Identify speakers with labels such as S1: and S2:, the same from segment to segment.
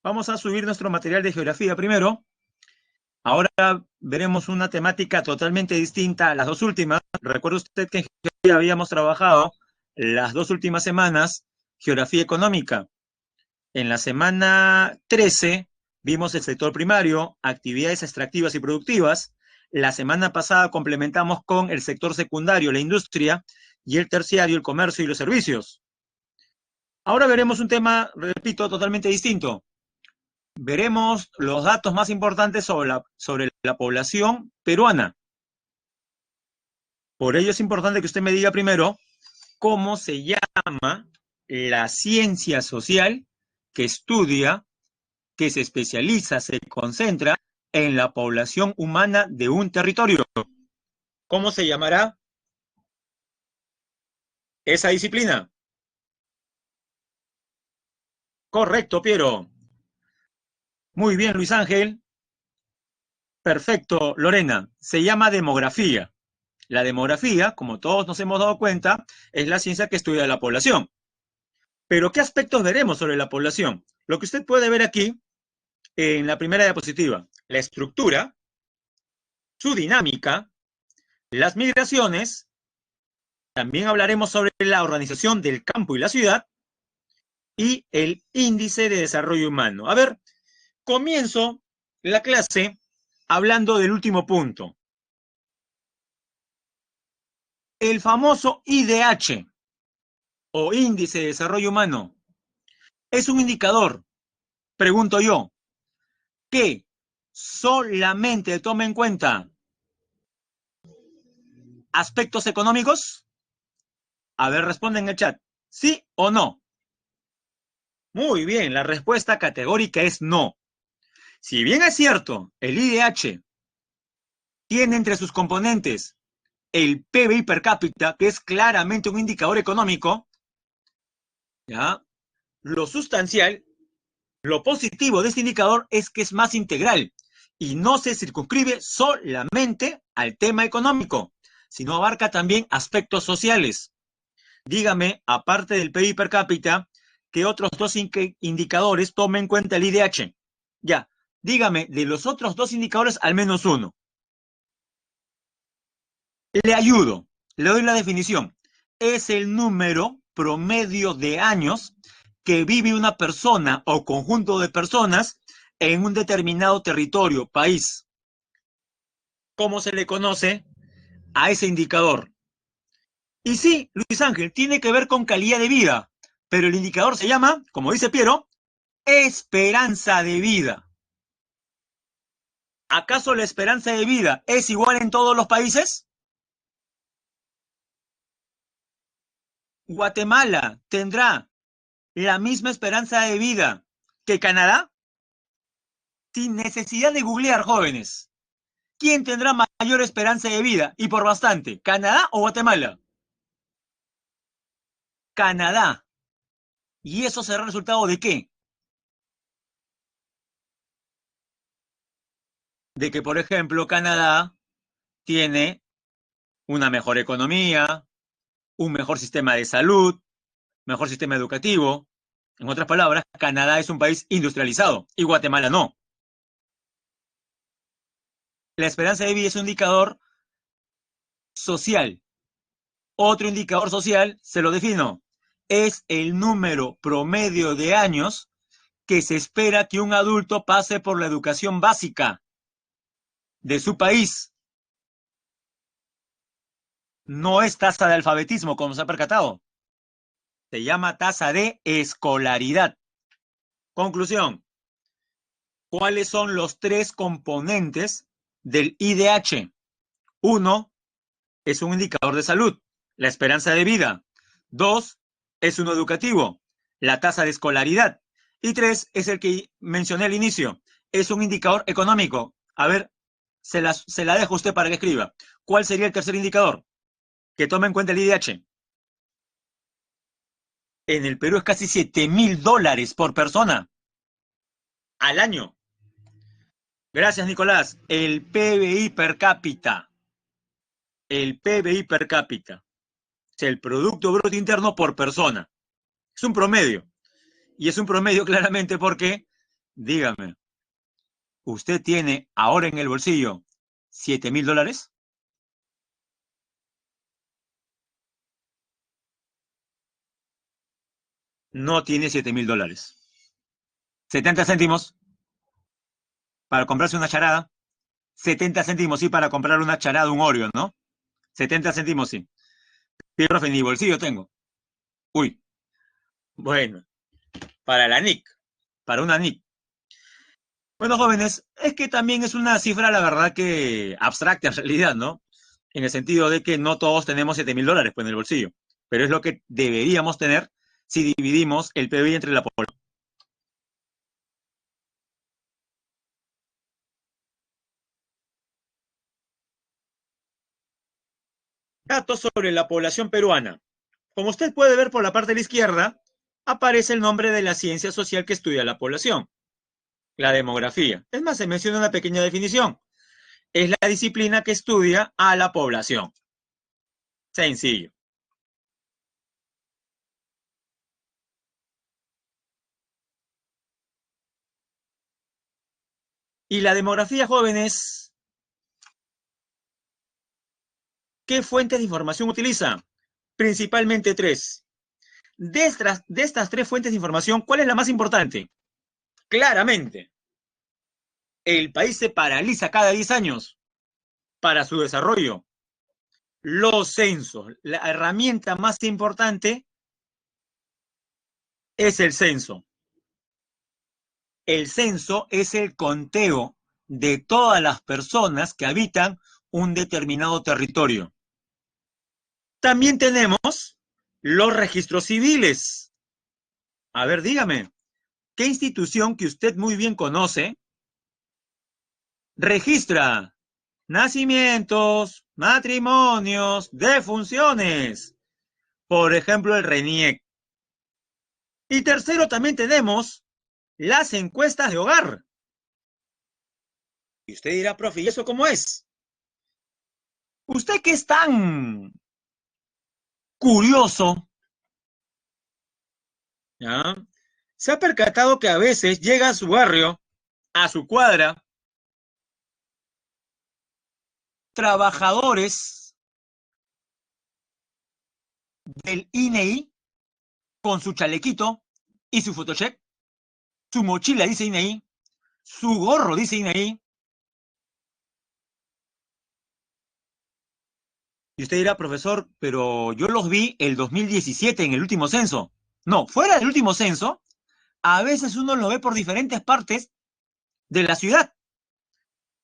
S1: Vamos a subir nuestro material de geografía primero. Ahora veremos una temática totalmente distinta a las dos últimas. Recuerda usted que en geografía habíamos trabajado las dos últimas semanas geografía económica. En la semana 13 vimos el sector primario, actividades extractivas y productivas. La semana pasada complementamos con el sector secundario, la industria, y el terciario, el comercio y los servicios. Ahora veremos un tema, repito, totalmente distinto. Veremos los datos más importantes sobre la población peruana. Por ello es importante que usted me diga primero cómo se llama la ciencia social que estudia, que se especializa, se concentra en la población humana de un territorio. ¿Cómo se llamará esa disciplina? Correcto, Piero. Muy bien, Luis Ángel. Perfecto, Lorena. Se llama demografía. La demografía, como todos nos hemos dado cuenta, es la ciencia que estudia la población. Pero, ¿qué aspectos veremos sobre la población? Lo que usted puede ver aquí, en la primera diapositiva, la estructura, su dinámica, las migraciones, también hablaremos sobre la organización del campo y la ciudad, y el índice de desarrollo humano. A ver, comienzo la clase hablando del último punto. El famoso IDH, o índice de desarrollo humano, es un indicador, pregunto yo, que solamente toma en cuenta aspectos económicos. A ver, responden en el chat, ¿sí o no? Muy bien, la respuesta categórica es no. Si bien es cierto, el IDH tiene entre sus componentes el PBI per cápita, que es claramente un indicador económico, ¿ya? Lo sustancial, lo positivo de este indicador es que es más integral y no se circunscribe solamente al tema económico, sino abarca también aspectos sociales. Dígame, aparte del PIB per cápita, ¿qué otros dos indicadores toma en cuenta el IDH? Ya, dígame, de los otros dos indicadores, al menos uno. Le ayudo, le doy la definición. Es el número promedio de años que vive una persona o conjunto de personas en un determinado territorio, país. ¿Cómo se le conoce a ese indicador? Y sí, Luis Ángel, tiene que ver con calidad de vida, pero el indicador se llama, como dice Piero, esperanza de vida. ¿Acaso la esperanza de vida es igual en todos los países? ¿Guatemala tendrá la misma esperanza de vida que Canadá? Sin necesidad de googlear, jóvenes. ¿Quién tendrá mayor esperanza de vida? Y por bastante, ¿Canadá o Guatemala? Canadá. ¿Y eso será resultado de qué? De que, por ejemplo, Canadá tiene una mejor economía, un mejor sistema de salud, mejor sistema educativo. En otras palabras, Canadá es un país industrializado y Guatemala no. La esperanza de vida es un indicador social. Otro indicador social, se lo defino, es el número promedio de años que se espera que un adulto pase por la educación básica de su país. No es tasa de alfabetismo, como se ha percatado. Se llama tasa de escolaridad. Conclusión. ¿Cuáles son los tres componentes del IDH? Uno, es un indicador de salud, la esperanza de vida. Dos, es uno educativo, la tasa de escolaridad. Y tres, es el que mencioné al inicio, es un indicador económico. A ver, se la dejo a usted para que escriba. ¿Cuál sería el tercer indicador que toma en cuenta el IDH? En el Perú es casi $7,000 por persona al año. Gracias, Nicolás. El PBI per cápita. El PBI per cápita. Es el Producto Bruto Interno por persona. Es un promedio. Y es un promedio claramente porque dígame, ¿usted tiene ahora en el bolsillo $7,000? No tiene $7,000. 70 céntimos para comprarse una charada. 70 céntimos sí para comprar una charada, un Oreo, ¿no? 70 céntimos sí. Sí, profe, ni bolsillo tengo. Uy, bueno, para la NIC, para una NIC. Bueno, jóvenes, es que también es una cifra, la verdad, que abstracta en realidad, ¿no? En el sentido de que no todos tenemos $7,000 pues, en el bolsillo, pero es lo que deberíamos tener si dividimos el PBI entre la población. Datos sobre la población peruana. Como usted puede ver por la parte de la izquierda, aparece el nombre de la ciencia social que estudia la población, la demografía. Es más, se menciona una pequeña definición. Es la disciplina que estudia a la población. Sencillo. Y la demografía, jóvenes, ¿qué fuentes de información utiliza? Principalmente tres. De estas tres fuentes de información, ¿cuál es la más importante? Claramente, el país se paraliza cada 10 años para su desarrollo. Los censos, la herramienta más importante es el censo. El censo es el conteo de todas las personas que habitan un determinado territorio. También tenemos los registros civiles. A ver, dígame, ¿qué institución que usted muy bien conoce registra nacimientos, matrimonios, defunciones? Por ejemplo, el RENIEC. Y tercero, también tenemos las encuestas de hogar. Y usted dirá, profe, ¿y eso cómo es? Usted que es tan curioso, ¿ya? Se ha percatado que a veces llega a su barrio, a su cuadra, trabajadores del INEI con su chalequito y su photocheck, su mochila dice INEI, su gorro dice INEI. Y usted dirá, profesor, pero yo los vi el 2017 en el último censo. No, fuera del último censo, a veces uno lo ve por diferentes partes de la ciudad,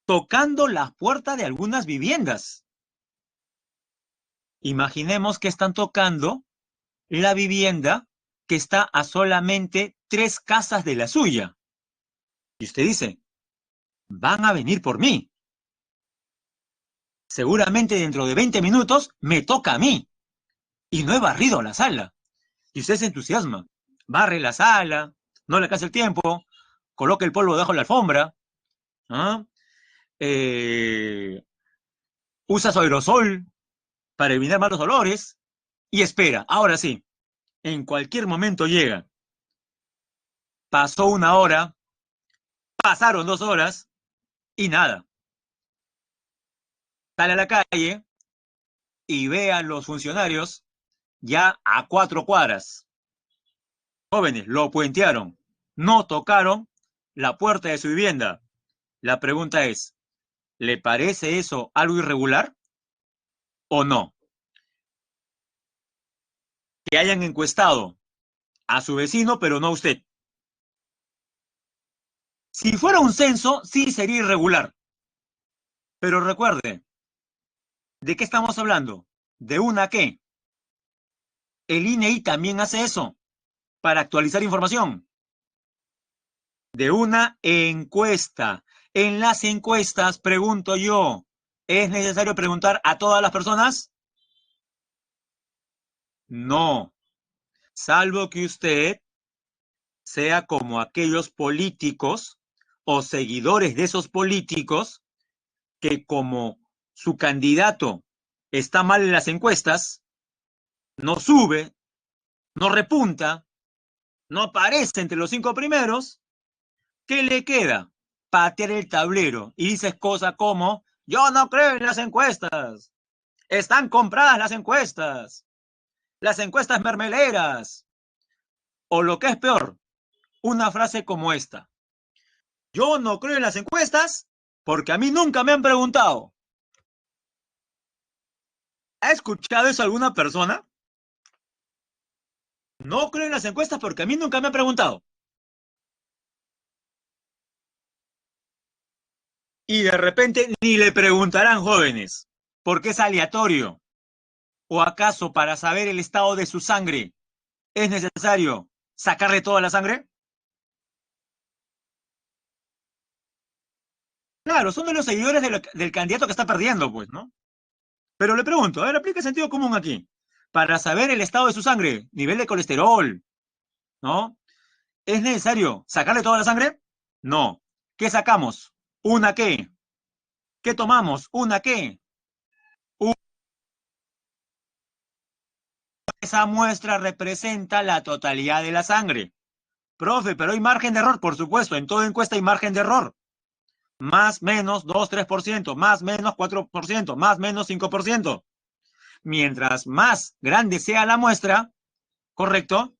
S1: tocando las puertas de algunas viviendas. Imaginemos que están tocando la vivienda que está a solamente 3 casas de la suya. Y usted dice, van a venir por mí. Seguramente dentro de 20 minutos me toca a mí. Y no he barrido la sala. Y usted se entusiasma. Barre la sala, no le alcanza el tiempo, coloca el polvo debajo de la alfombra, ¿ah? Usa su aerosol para eliminar malos olores y espera. Ahora sí, en cualquier momento llega. Pasó 1 hora, pasaron 2 horas y nada. Sale a la calle y ve a los funcionarios ya a 4 cuadras. Jóvenes, lo puentearon. No tocaron la puerta de su vivienda. La pregunta es, ¿le parece eso algo irregular o no? Que hayan encuestado a su vecino, pero no a usted. Si fuera un censo, sí sería irregular. Pero recuerde, ¿de qué estamos hablando? ¿De una qué? El INEI también hace eso para actualizar información. De una encuesta. En las encuestas, pregunto yo, ¿es necesario preguntar a todas las personas? No, salvo que usted sea como aquellos políticos o seguidores de esos políticos que como su candidato está mal en las encuestas, no sube, no repunta, no aparece entre los 5 primeros, ¿Qué le queda? Patear el tablero y dices cosas como, yo no creo en las encuestas, están compradas las encuestas mermeleras, o lo que es peor, una frase como esta, yo no creo en las encuestas porque a mí nunca me han preguntado. ¿Ha escuchado eso alguna persona? No creo en las encuestas porque a mí nunca me han preguntado. Y de repente ni le preguntarán, jóvenes, porque es aleatorio. ¿O acaso para saber el estado de su sangre es necesario sacarle toda la sangre? Claro, son de los seguidores del candidato que está perdiendo, pues, ¿no? Pero le pregunto, a ver, aplica sentido común aquí. Para saber el estado de su sangre, nivel de colesterol, ¿no? ¿Es necesario sacarle toda la sangre? No. ¿Qué sacamos? ¿Una qué? ¿Qué tomamos? ¿Una qué? Esa muestra representa la totalidad de la sangre. Profe, pero hay margen de error, por supuesto, en toda encuesta hay margen de error. Más, menos 2-3%, más, menos 4%, más, menos 5%. Mientras más grande sea la muestra, ¿correcto?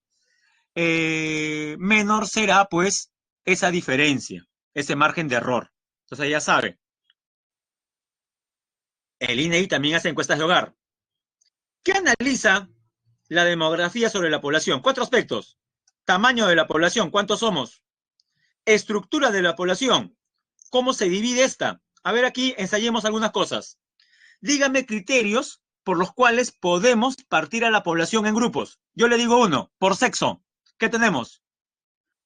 S1: Menor será, pues, esa diferencia, ese margen de error. Entonces ya sabe, el INEI también hace encuestas de hogar. ¿Qué analiza la demografía sobre la población? 4 aspectos. Tamaño de la población, ¿cuántos somos? Estructura de la población, ¿cómo se divide esta? A ver, aquí ensayemos algunas cosas. Dígame criterios por los cuales podemos partir a la población en grupos. Yo le digo uno, por sexo. ¿Qué tenemos?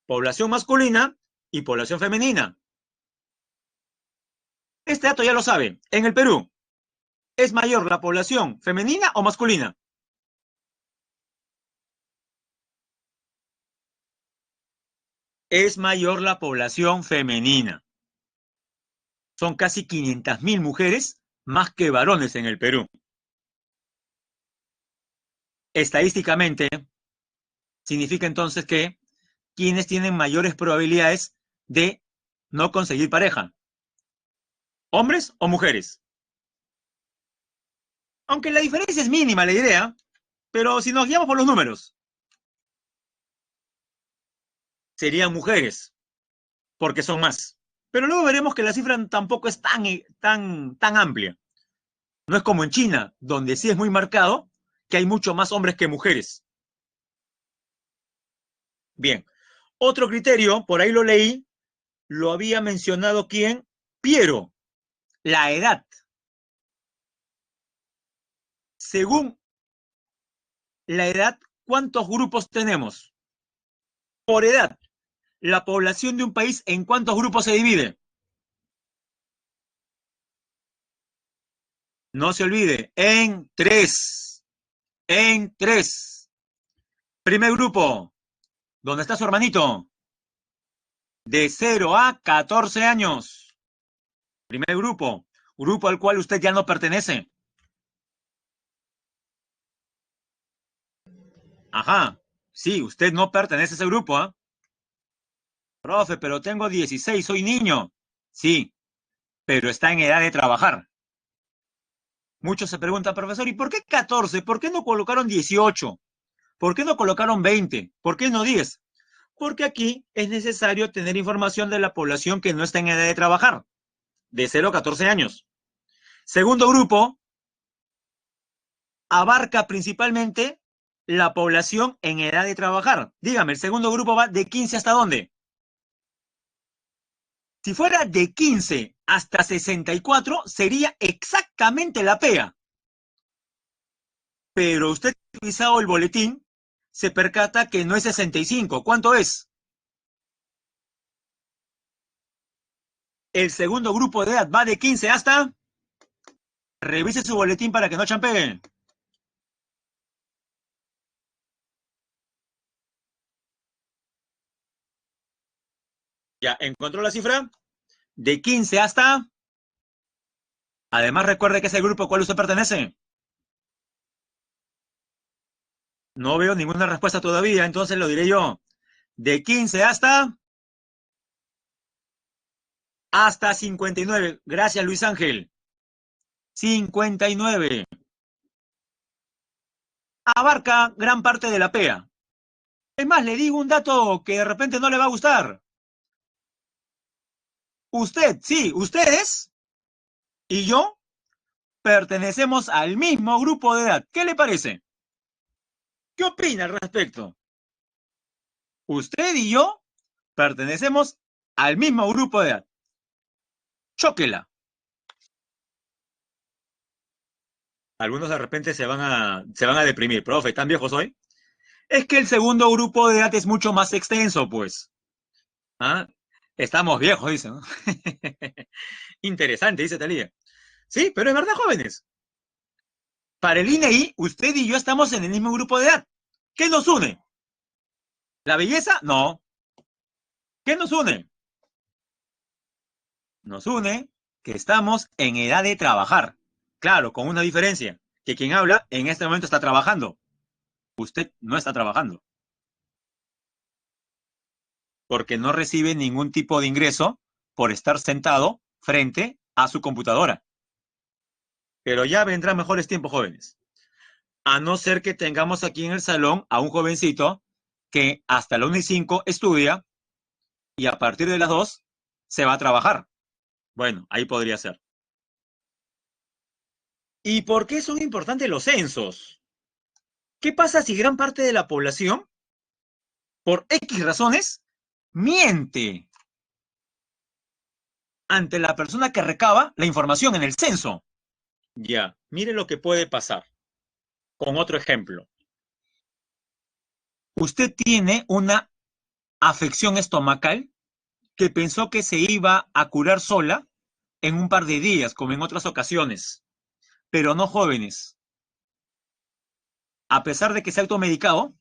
S1: Población masculina y población femenina. Este dato ya lo sabe. En el Perú, ¿es mayor la población femenina o masculina? Es mayor la población femenina. Son casi 500.000 mujeres más que varones en el Perú. Estadísticamente, significa entonces que quienes tienen mayores probabilidades de no conseguir pareja, hombres o mujeres. Aunque la diferencia es mínima, la idea, pero si nos guiamos por los números, serían mujeres, porque son más. Pero luego veremos que la cifra tampoco es tan amplia. No es como en China, donde sí es muy marcado que hay mucho más hombres que mujeres. Bien, otro criterio, por ahí lo leí, lo había mencionado quién, Piero, la edad. Según la edad, ¿cuántos grupos tenemos? Por edad, la población de un país, ¿en cuántos grupos se divide? No se olvide, en tres. En tres. Primer grupo, ¿dónde está su hermanito? De 0 a 14 años. Primer grupo, grupo al cual usted ya no pertenece. Ajá, sí, usted no pertenece a ese grupo, ¿ah? Profe, pero tengo 16, soy niño. Sí, pero está en edad de trabajar. Muchos se preguntan, profesor, ¿y por qué 14? ¿Por qué no colocaron 18? ¿Por qué no colocaron 20? ¿Por qué no 10? Porque aquí es necesario tener información de la población que no está en edad de trabajar, de 0 a 14 años. Segundo grupo, abarca principalmente la población en edad de trabajar. Dígame, el segundo grupo va de 15 hasta ¿dónde? Si fuera de 15 hasta 64, sería exactamente la PEA. Pero usted ha revisado el boletín, se percata que no es 65. ¿Cuánto es? El segundo grupo de edad va de 15 hasta... Revise su boletín para que no champee. Ya, ¿encontró la cifra? De 15 hasta... Además, recuerde que es el grupo al cual usted pertenece. No veo ninguna respuesta todavía, entonces lo diré yo. De 15 hasta... Hasta 59. Gracias, Luis Ángel. 59. Abarca gran parte de la PEA. Es más, le digo un dato que de repente no le va a gustar. Usted, sí, ustedes y yo pertenecemos al mismo grupo de edad. ¿Qué le parece? ¿Qué opina al respecto? Usted y yo pertenecemos al mismo grupo de edad. Chóquela. Algunos de repente se van a deprimir. Profe, ¿tan viejos hoy? Es que el segundo grupo de edad es mucho más extenso, pues. ¿Ah? Estamos viejos, dice, ¿no? Interesante, dice Talía. Sí, pero es verdad, jóvenes. Para el INEI, usted y yo estamos en el mismo grupo de edad. ¿Qué nos une? ¿La belleza? No. ¿Qué nos une? Nos une que estamos en edad de trabajar. Claro, con una diferencia, que quien habla en este momento está trabajando. Usted no está trabajando, porque no recibe ningún tipo de ingreso por estar sentado frente a su computadora. Pero ya vendrán mejores tiempos, jóvenes. A no ser que tengamos aquí en el salón a un jovencito que hasta la 1:05 estudia y a partir de las 2 se va a trabajar. Bueno, ahí podría ser. ¿Y por qué son importantes los censos? ¿Qué pasa si gran parte de la población, por X razones, miente ante la persona que recaba la información en el censo? Ya, mire lo que puede pasar. Con otro ejemplo. Usted tiene una afección estomacal que pensó que se iba a curar sola en un par de días, como en otras ocasiones. Pero no, jóvenes. A pesar de que se ha automedicado,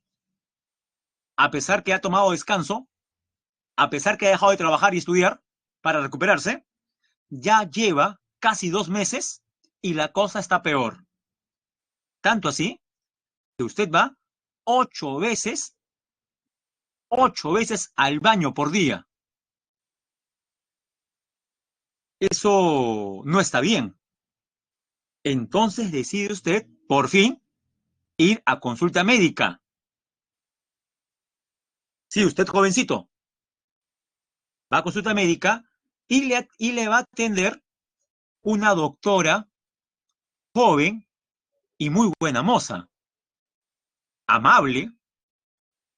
S1: a pesar que ha tomado descanso, a pesar que ha dejado de trabajar y estudiar para recuperarse, ya lleva casi 2 meses y la cosa está peor. Tanto así que usted va 8 veces, 8 veces al baño por día. Eso no está bien. Entonces decide usted, por fin, ir a consulta médica. Sí, usted jovencito, va a consulta médica y le va a atender una doctora joven y muy buena moza, amable,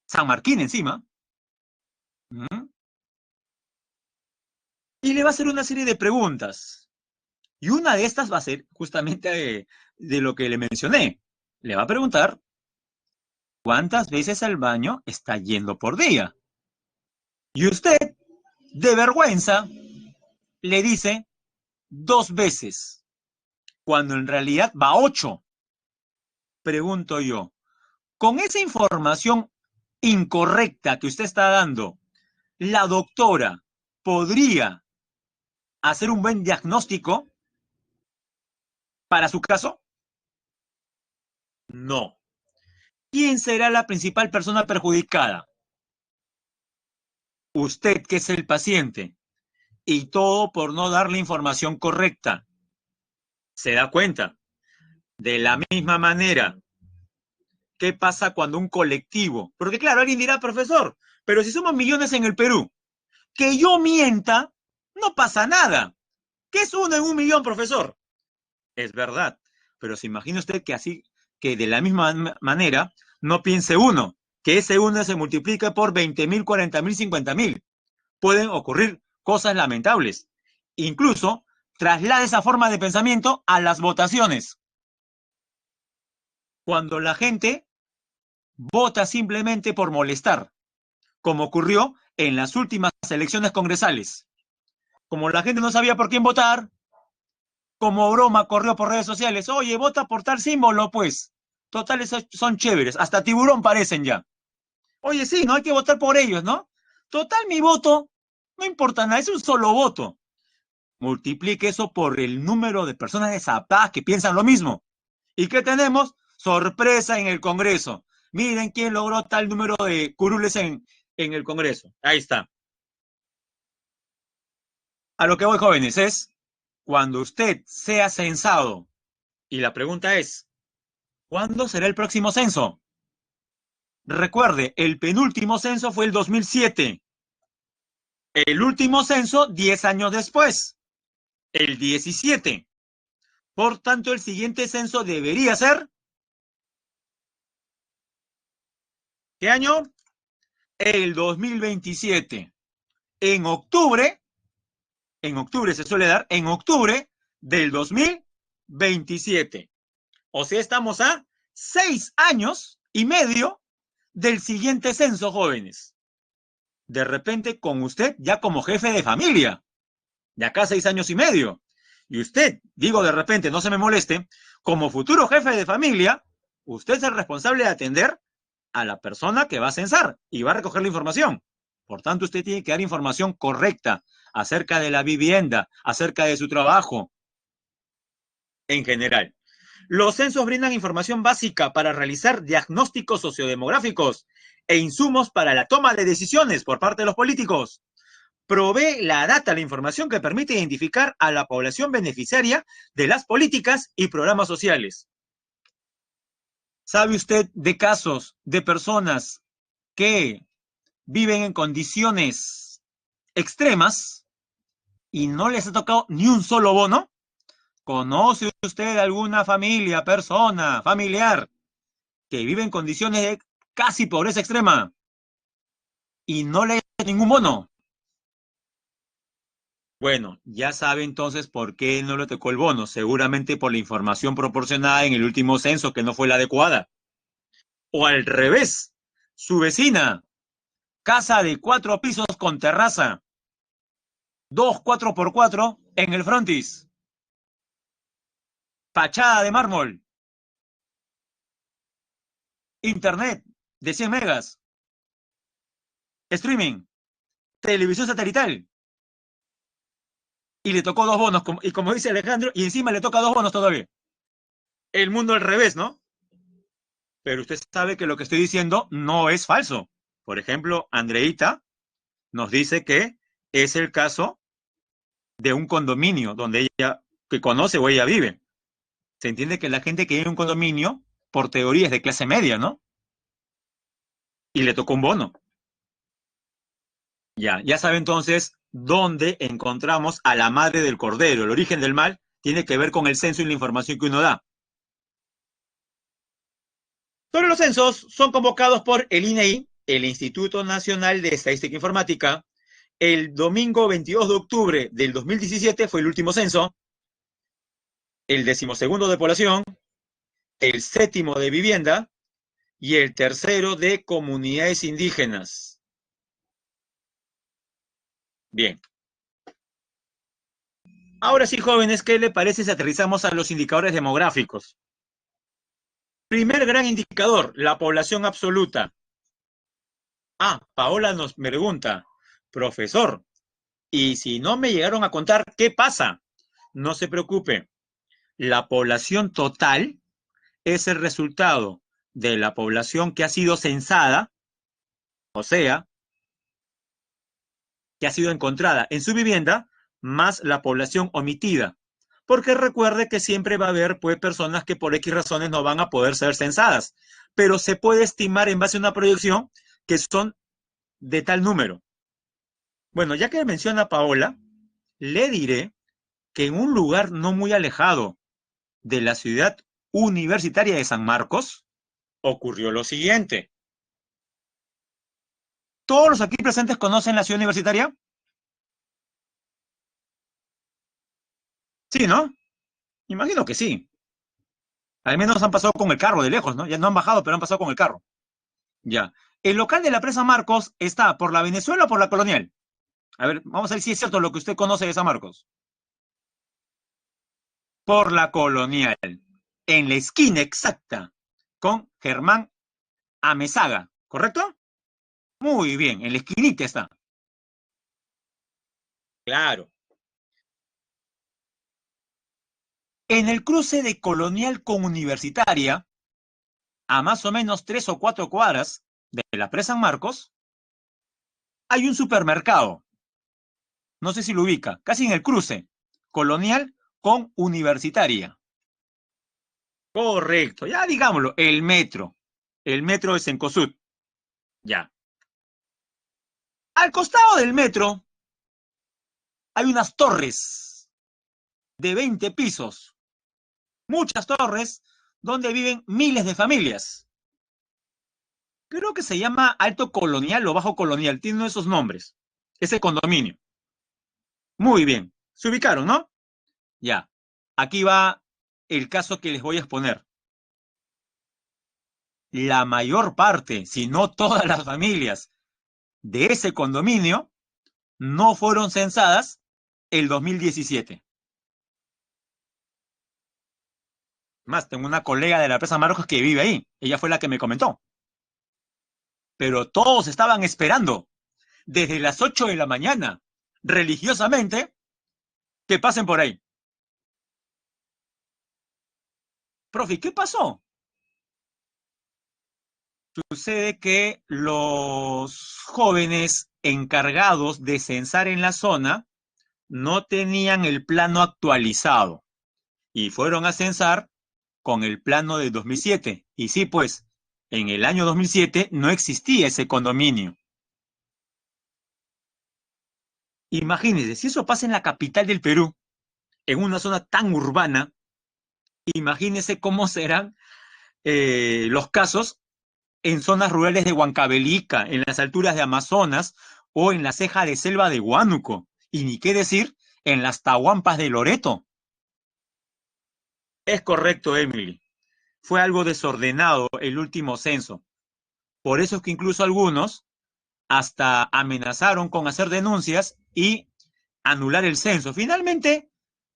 S1: San Martín encima, ¿m? Y le va a hacer una serie de preguntas. Y una de estas va a ser justamente de lo que le mencioné. Le va a preguntar cuántas veces al baño está yendo por día. Y usted, de vergüenza, le dice 2 veces, cuando en realidad va 8. Pregunto yo, con esa información incorrecta que usted está dando, ¿la doctora podría hacer un buen diagnóstico para su caso? No. ¿Quién será la principal persona perjudicada? Usted, que es el paciente. Y todo por no dar la información correcta. ¿Se da cuenta? De la misma manera, ¿qué pasa cuando un colectivo? Porque claro, alguien dirá, profesor, pero si somos millones en el Perú, que yo mienta, no pasa nada. ¿Qué es 1 en 1 millón, profesor? Es verdad, pero se imagina usted que así, que de la misma manera, no piense uno, que ese uno se multiplique por 20.000, 40.000, 50.000. Pueden ocurrir cosas lamentables. Incluso traslade esa forma de pensamiento a las votaciones. Cuando la gente vota simplemente por molestar, como ocurrió en las últimas elecciones congresales. Como la gente no sabía por quién votar, como broma corrió por redes sociales, oye, vota por tal símbolo, pues. Totales son chéveres, hasta tiburón parecen ya. Oye, sí, no hay que votar por ellos, ¿no? Total, mi voto, no importa nada, es un solo voto. Multiplique eso por el número de personas desadaptadas que piensan lo mismo. ¿Y qué tenemos? Sorpresa en el Congreso. Miren quién logró tal número de curules en el Congreso. Ahí está. A lo que voy, jóvenes, es cuando usted sea censado, y la pregunta es, ¿cuándo será el próximo censo? Recuerde, el penúltimo censo fue el 2007. El último censo, 10 años después, el 17. Por tanto, el siguiente censo debería ser, ¿qué año? El 2027. En octubre, se suele dar, en octubre del 2027. O sea, estamos a 6 años y medio del siguiente censo, jóvenes. De repente, con usted ya como jefe de familia, de acá 6 años y medio. Y usted, digo de repente, no se me moleste, como futuro jefe de familia, usted es el responsable de atender a la persona que va a censar y va a recoger la información. Por tanto, usted tiene que dar información correcta acerca de la vivienda, acerca de su trabajo, en general. Los censos brindan información básica para realizar diagnósticos sociodemográficos e insumos para la toma de decisiones por parte de los políticos. Provee la data, la información que permite identificar a la población beneficiaria de las políticas y programas sociales. ¿Sabe usted de casos de personas que viven en condiciones extremas y no les ha tocado ni un solo bono? ¿Conoce usted alguna familia, persona, familiar que vive en condiciones de casi pobreza extrema y no le da ningún bono? Bueno, ya sabe entonces por qué no le tocó el bono. Seguramente por la información proporcionada en el último censo que no fue la adecuada. O al revés, su vecina, casa de 4 pisos con terraza, 4x4 en el frontis, fachada de mármol, internet de 100 megas, streaming, televisión satelital, y le tocó 2 bonos, y como dice Alejandro, y encima le toca 2 bonos todavía. El mundo al revés, ¿no? Pero usted sabe que lo que estoy diciendo no es falso. Por ejemplo, Andreita nos dice que es el caso de un condominio donde ella, que conoce o ella vive. Se entiende que la gente que vive en un condominio, por teoría, es de clase media, ¿no? Y le tocó un bono. Ya sabe entonces dónde encontramos a la madre del cordero. El origen del mal tiene que ver con el censo y la información que uno da. Todos los censos son convocados por el INEI, el Instituto Nacional de Estadística e Informática. El domingo 22 de octubre del 2017 fue el último censo, el 12º de población, el 7º de vivienda y el 3º de comunidades indígenas. Bien. Ahora sí, jóvenes, ¿qué le parece si aterrizamos a los indicadores demográficos? Primer gran indicador, la población absoluta. Paola nos pregunta, profesor, ¿y si no me llegaron a contar qué pasa? No se preocupe, la población total es el resultado de la población que ha sido censada, o sea, que ha sido encontrada en su vivienda, más la población omitida. Porque recuerde que siempre va a haber pues, personas que por X razones no van a poder ser censadas, pero se puede estimar en base a una proyección que son de tal número. Bueno, ya que menciona Paola, le diré que en un lugar no muy alejado de la ciudad universitaria de San Marcos, ocurrió lo siguiente. ¿Todos los aquí presentes conocen la ciudad universitaria? Sí, ¿no? Imagino que sí. Al menos han pasado con el carro de lejos, ¿no? Ya no han bajado, pero han pasado con el carro. Ya. El local de la presa Marcos está por la Venezuela o por la Colonial. A ver, vamos a ver si es cierto lo que usted conoce de San Marcos. Por la Colonial. En la esquina exacta con Germán Amezaga, ¿correcto? Muy bien, en la esquinita está. Claro. En el cruce de Colonial con Universitaria, a más o menos 3 o 4 cuadras de la presa San Marcos, hay un supermercado. No sé si lo ubica, casi en el cruce. Colonial con Universitaria. Correcto, ya digámoslo, el metro. El metro es en Cencosud. Ya. Al costado del metro hay unas torres de 20 pisos. Muchas torres donde viven miles de familias. Creo que se llama Alto Colonial o Bajo Colonial. Tiene uno de esos nombres. Ese condominio. Muy bien. Se ubicaron, ¿no? Ya. Aquí va el caso que les voy a exponer. La mayor parte, si no todas las familias de ese condominio, no fueron censadas el 2017. Más, tengo una colega de la empresa Marcos que vive ahí. Ella fue la que me comentó. Pero todos estaban esperando desde las 8 de la mañana, religiosamente, que pasen por ahí. Profe, ¿qué pasó? Sucede que los jóvenes encargados de censar en la zona no tenían el plano actualizado y fueron a censar con el plano de 2007. Y sí, pues, en el año 2007 no existía ese condominio. Imagínense, si eso pasa en la capital del Perú, en una zona tan urbana, imagínense cómo serán los casos en zonas rurales de Huancavelica, en las alturas de Amazonas o en la ceja de selva de Huánuco. Y ni qué decir en las Tahuampas de Loreto. Es correcto, Emily. Fue algo desordenado el último censo. Por eso es que incluso algunos hasta amenazaron con hacer denuncias y anular el censo. Finalmente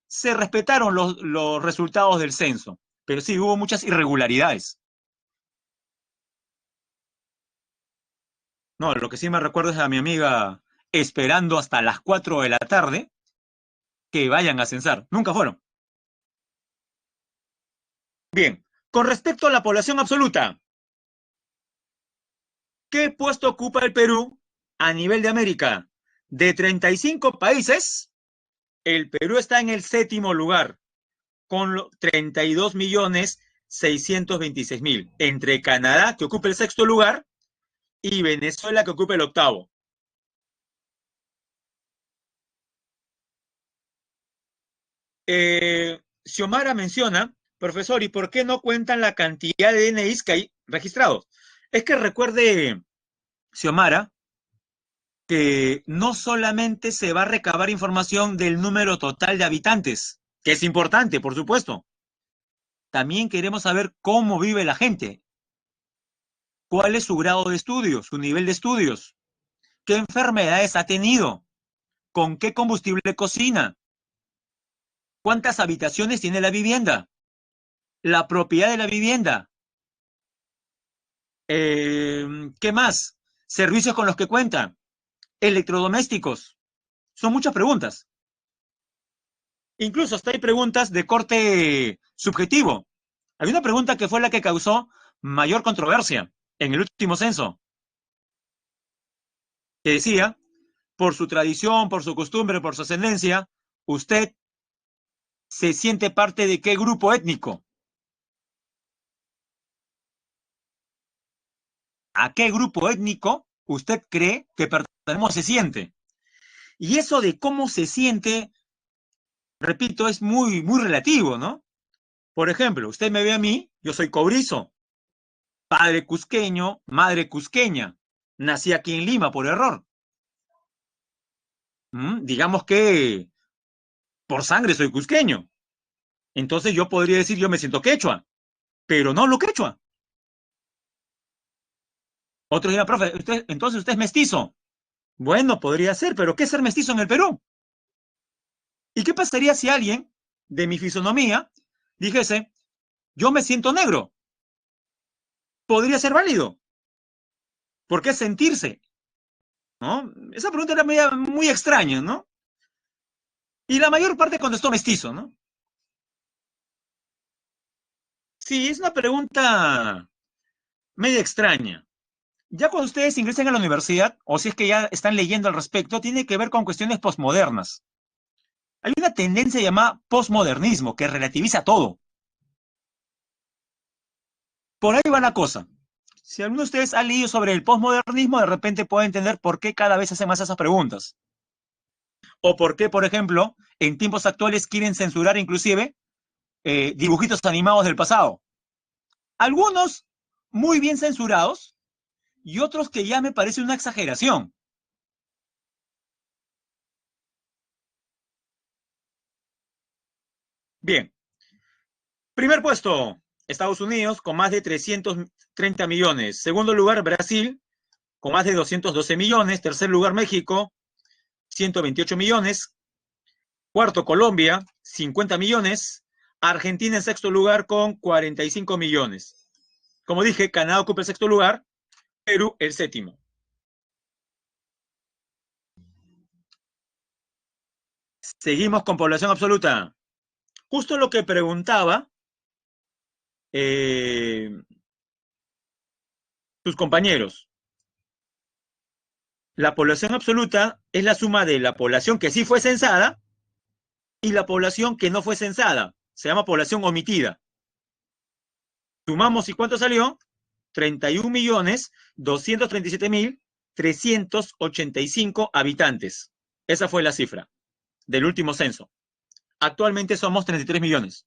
S1: se respetaron los resultados del censo, pero sí hubo muchas irregularidades. No, lo que sí me recuerdo es a mi amiga esperando hasta las 4 de la tarde que vayan a censar. Nunca fueron. Bien, con respecto a la población absoluta, ¿qué puesto ocupa el Perú a nivel de América? De 35 países, el Perú está en el séptimo lugar, con 32.626.000, entre Canadá, que ocupa el sexto lugar, y Venezuela, que ocupa el octavo. Xiomara menciona, profesor, ¿y por qué no cuentan la cantidad de DNIs que hay registrados? Es que recuerde, Xiomara, que no solamente se va a recabar información del número total de habitantes, que es importante, por supuesto. También queremos saber cómo vive la gente, cuál es su grado de estudios, su nivel de estudios, qué enfermedades ha tenido, con qué combustible cocina, cuántas habitaciones tiene la vivienda, la propiedad de la vivienda, ¿qué más? Servicios con los que cuenta, electrodomésticos. Son muchas preguntas. Incluso hasta hay preguntas de corte subjetivo. Hay una pregunta que fue la que causó mayor controversia en el último censo, que decía, por su tradición, por su costumbre, por su ascendencia, usted se siente parte de qué grupo étnico. ¿A qué grupo étnico usted cree que pertenece? ¿Cómo se siente? Y eso de cómo se siente, repito, es muy, muy relativo, ¿no? Por ejemplo, usted me ve a mí, yo soy cobrizo, padre cusqueño, madre cusqueña. Nací aquí en Lima por error. Digamos que por sangre soy cusqueño. Entonces yo podría decir yo me siento quechua, pero no lo quechua. Otros dirán, profe, entonces usted es mestizo. Bueno, podría ser, pero ¿qué es ser mestizo en el Perú? ¿Y qué pasaría si alguien de mi fisonomía dijese, yo me siento negro? Podría ser válido. ¿Por qué sentirse? ¿No? Esa pregunta era muy extraña, ¿no? Y la mayor parte contestó mestizo, ¿no? Sí, es una pregunta media extraña. Ya cuando ustedes ingresen a la universidad, o si es que ya están leyendo al respecto, tiene que ver con cuestiones posmodernas. Hay una tendencia llamada posmodernismo que relativiza todo. Por ahí va la cosa. Si alguno de ustedes ha leído sobre el posmodernismo, de repente puede entender por qué cada vez hacen más esas preguntas. O por qué, por ejemplo, en tiempos actuales quieren censurar inclusive dibujitos animados del pasado. Algunos muy bien censurados y otros que ya me parece una exageración. Bien, primer puesto, Estados Unidos con más de 330 millones. Segundo lugar, Brasil con más de 212 millones. Tercer lugar, México, 128 millones. Cuarto, Colombia, 50 millones. Argentina en sexto lugar con 45 millones. Como dije, Canadá ocupa el sexto lugar, Perú el séptimo. Seguimos con población absoluta. Justo lo que preguntaba eh, tus compañeros. La población absoluta es la suma de la población que sí fue censada y la población que no fue censada. Se llama población omitida. Sumamos, ¿y cuánto salió? 31.237.385 habitantes. Esa fue la cifra del último censo. Actualmente somos 33 millones.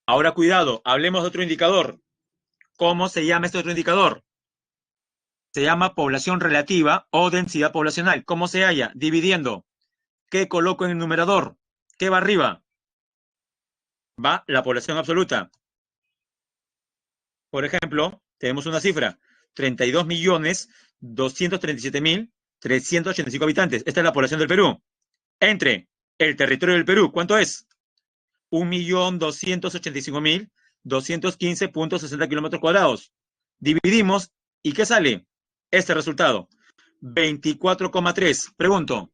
S1: Ahora, cuidado, hablemos de otro indicador. ¿Cómo se llama este otro indicador? Se llama población relativa o densidad poblacional. ¿Cómo se halla? Dividiendo. ¿Qué coloco en el numerador? ¿Qué va arriba? Va la población absoluta. Por ejemplo, tenemos una cifra, 32.237.385 habitantes. Esta es la población del Perú. Entre el territorio del Perú, ¿cuánto es? 1.285.215.60 kilómetros cuadrados. Dividimos, ¿y qué sale? Este resultado, 24,3. Pregunto,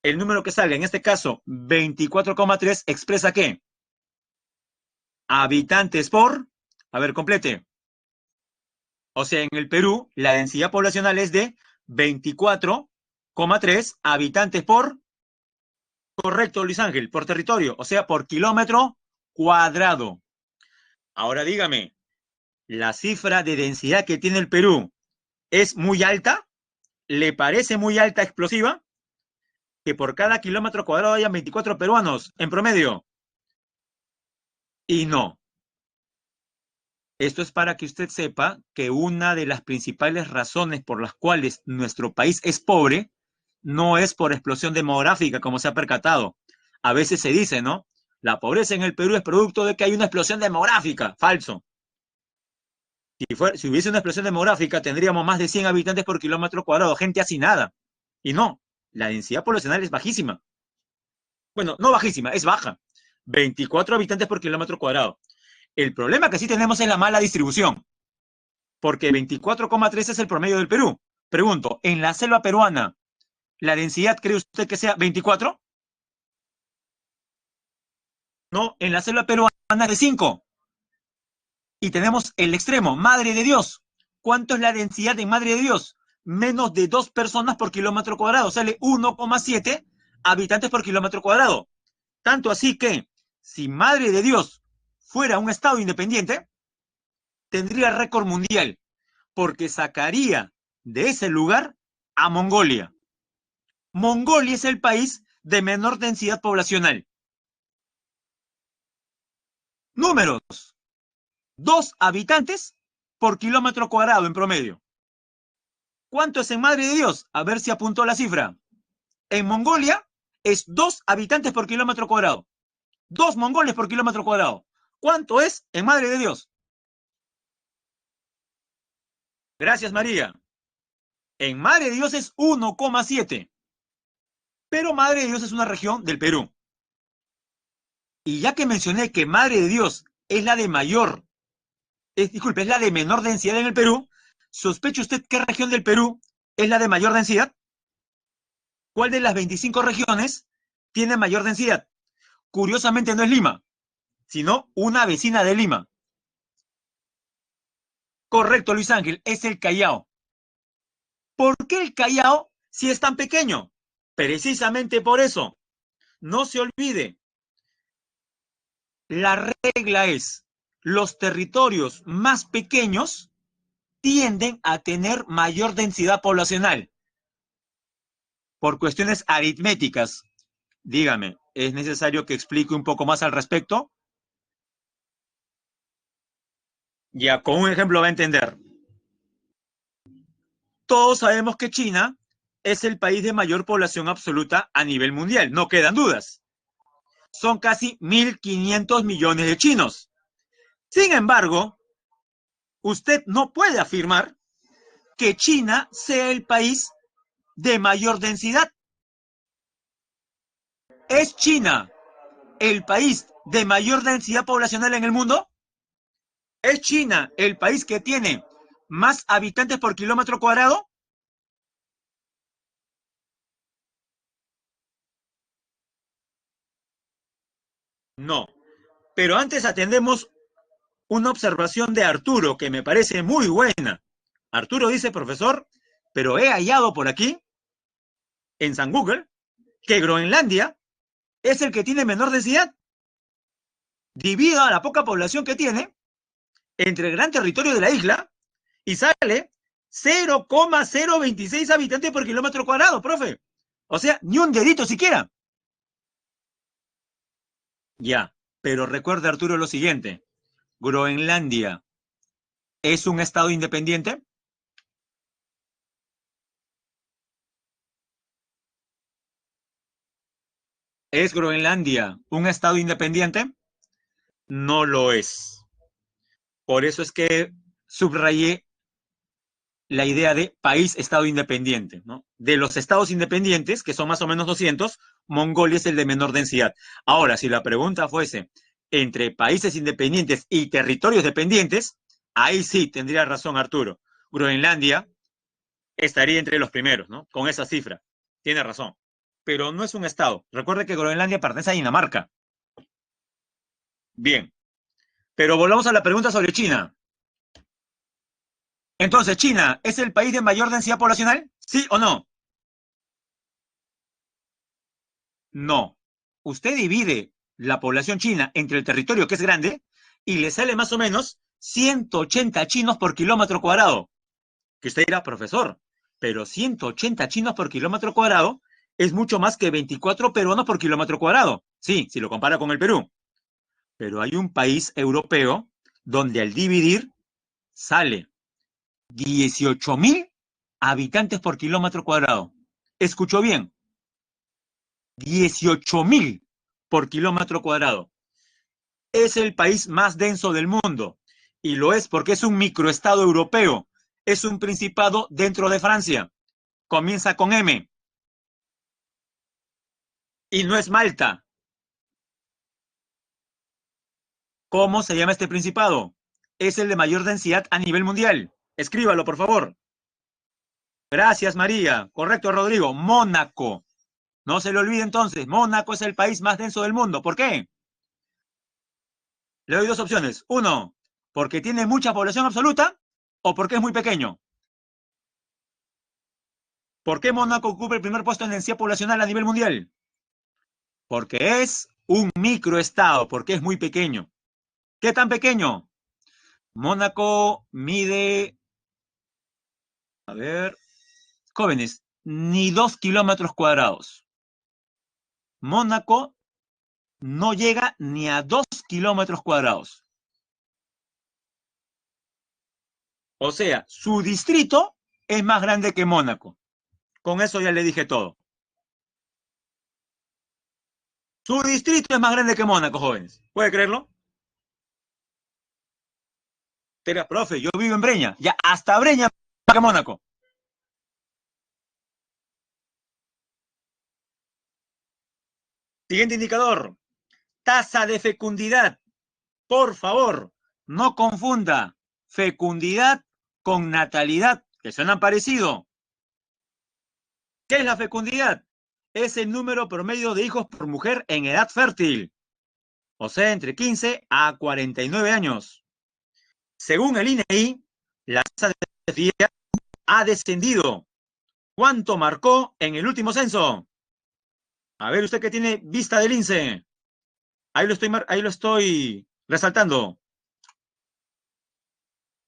S1: el número que sale, en este caso, 24,3, ¿expresa qué? Habitantes por, a ver, complete. O sea, en el Perú, la densidad poblacional es de 24,3 habitantes por, correcto, Luis Ángel, por territorio, o sea, por kilómetro cuadrado. Ahora dígame, ¿la cifra de densidad que tiene el Perú es muy alta? ¿Le parece muy alta, explosiva? Que por cada kilómetro cuadrado haya 24 peruanos en promedio. Y no. Esto es para que usted sepa que una de las principales razones por las cuales nuestro país es pobre no es por explosión demográfica, como se ha percatado. A veces se dice, ¿no? La pobreza en el Perú es producto de que hay una explosión demográfica. Falso. Si hubiese una explosión demográfica, tendríamos más de 100 habitantes por kilómetro cuadrado, gente hacinada. Y no, la densidad poblacional es bajísima. Bueno, no bajísima, es baja. 24 habitantes por kilómetro cuadrado. El problema que sí tenemos es la mala distribución, porque 24,3 es el promedio del Perú. Pregunto, ¿en la selva peruana la densidad cree usted que sea 24? No, en la selva peruana es de 5. Y tenemos el extremo, Madre de Dios. ¿Cuánto es la densidad de Madre de Dios? Menos de 2 personas por kilómetro cuadrado. Sale 1,7 habitantes por kilómetro cuadrado. Tanto así que, si Madre de Dios fuera un estado independiente, tendría récord mundial, porque sacaría de ese lugar a Mongolia. Mongolia es el país de menor densidad poblacional. Números: 2 habitantes por kilómetro cuadrado en promedio. ¿Cuánto es en Madre de Dios? A ver si apuntó la cifra. En Mongolia es 2 habitantes por kilómetro cuadrado. 2 mongoles por kilómetro cuadrado. ¿Cuánto es en Madre de Dios? Gracias, María. En Madre de Dios es 1,7. Pero Madre de Dios es una región del Perú. Y ya que mencioné que Madre de Dios es la de mayor, disculpe, es la de menor densidad en el Perú, ¿sospecha usted qué región del Perú es la de mayor densidad? ¿Cuál de las 25 regiones tiene mayor densidad? Curiosamente no es Lima, sino una vecina de Lima. Correcto, Luis Ángel, es el Callao. ¿Por qué el Callao si es tan pequeño? Precisamente por eso. No se olvide, la regla es, los territorios más pequeños tienden a tener mayor densidad poblacional por cuestiones aritméticas. Dígame, ¿es necesario que explique un poco más al respecto? Ya, con un ejemplo va a entender. Todos sabemos que China es el país de mayor población absoluta a nivel mundial, no quedan dudas. Son casi 1.500 millones de chinos. Sin embargo, usted no puede afirmar que China sea el país de mayor densidad. ¿Es China el país de mayor densidad poblacional en el mundo? ¿Es China el país que tiene más habitantes por kilómetro cuadrado? No. Pero antes atendemos una observación de Arturo que me parece muy buena. Arturo dice, profesor, pero he hallado por aquí, en San Google, que Groenlandia es el que tiene menor densidad. Divida la poca población que tiene entre el gran territorio de la isla y sale 0,026 habitantes por kilómetro cuadrado, profe. O sea, ni un dedito siquiera. Ya, pero recuerda, Arturo, lo siguiente. Groenlandia es un estado independiente. ¿Es Groenlandia un estado independiente? No lo es. Por eso es que subrayé la idea de país-estado independiente, ¿no? De los estados independientes, que son más o menos 200, Mongolia es el de menor densidad. Ahora, si la pregunta fuese entre países independientes y territorios dependientes, ahí sí tendría razón Arturo. Groenlandia estaría entre los primeros, ¿no? Con esa cifra. Tiene razón. Pero no es un estado. Recuerde que Groenlandia pertenece a Dinamarca. Bien. Pero volvamos a la pregunta sobre China. Entonces, ¿China es el país de mayor densidad poblacional? ¿Sí o no? No. Usted divide la población china entre el territorio que es grande y le sale más o menos 180 chinos por kilómetro cuadrado. Que usted dirá, profesor, pero 180 chinos por kilómetro cuadrado es mucho más que 24 peruanos por kilómetro cuadrado. Sí, si lo compara con el Perú. Pero hay un país europeo donde al dividir sale 18.000 habitantes por kilómetro cuadrado. ¿Escuchó bien? 18.000 por kilómetro cuadrado. Es el país más denso del mundo y lo es porque es un microestado europeo. Es un principado dentro de Francia. Comienza con M y no es Malta. ¿Cómo se llama este principado? Es el de mayor densidad a nivel mundial. Escríbalo, por favor. Gracias, María. Correcto, Rodrigo. Mónaco. No se le olvide entonces, Mónaco es el país más denso del mundo. ¿Por qué? Le doy dos opciones. Uno, porque tiene mucha población absoluta o porque es muy pequeño. ¿Por qué Mónaco ocupa el primer puesto en densidad poblacional a nivel mundial? Porque es un microestado, porque es muy pequeño. ¿Qué tan pequeño? Mónaco mide, a ver, jóvenes, ni 2 kilómetros cuadrados. Mónaco no llega ni a 2 kilómetros cuadrados. O sea, su distrito es más grande que Mónaco. Con eso ya le dije todo. Su distrito es más grande que Mónaco, jóvenes. ¿Puede creerlo? Pero, profe, yo vivo en Breña. Ya hasta Breña más que Mónaco. Siguiente indicador. Tasa de fecundidad. Por favor, no confunda fecundidad con natalidad, que suenan parecido. ¿Qué es la fecundidad? Es el número promedio de hijos por mujer en edad fértil, o sea, entre 15 a 49 años. Según el INEI, la tasa de fertilidad ha descendido ¿Cuánto marcó en el último censo? A ver, usted que tiene vista del lince. Ahí lo estoy resaltando.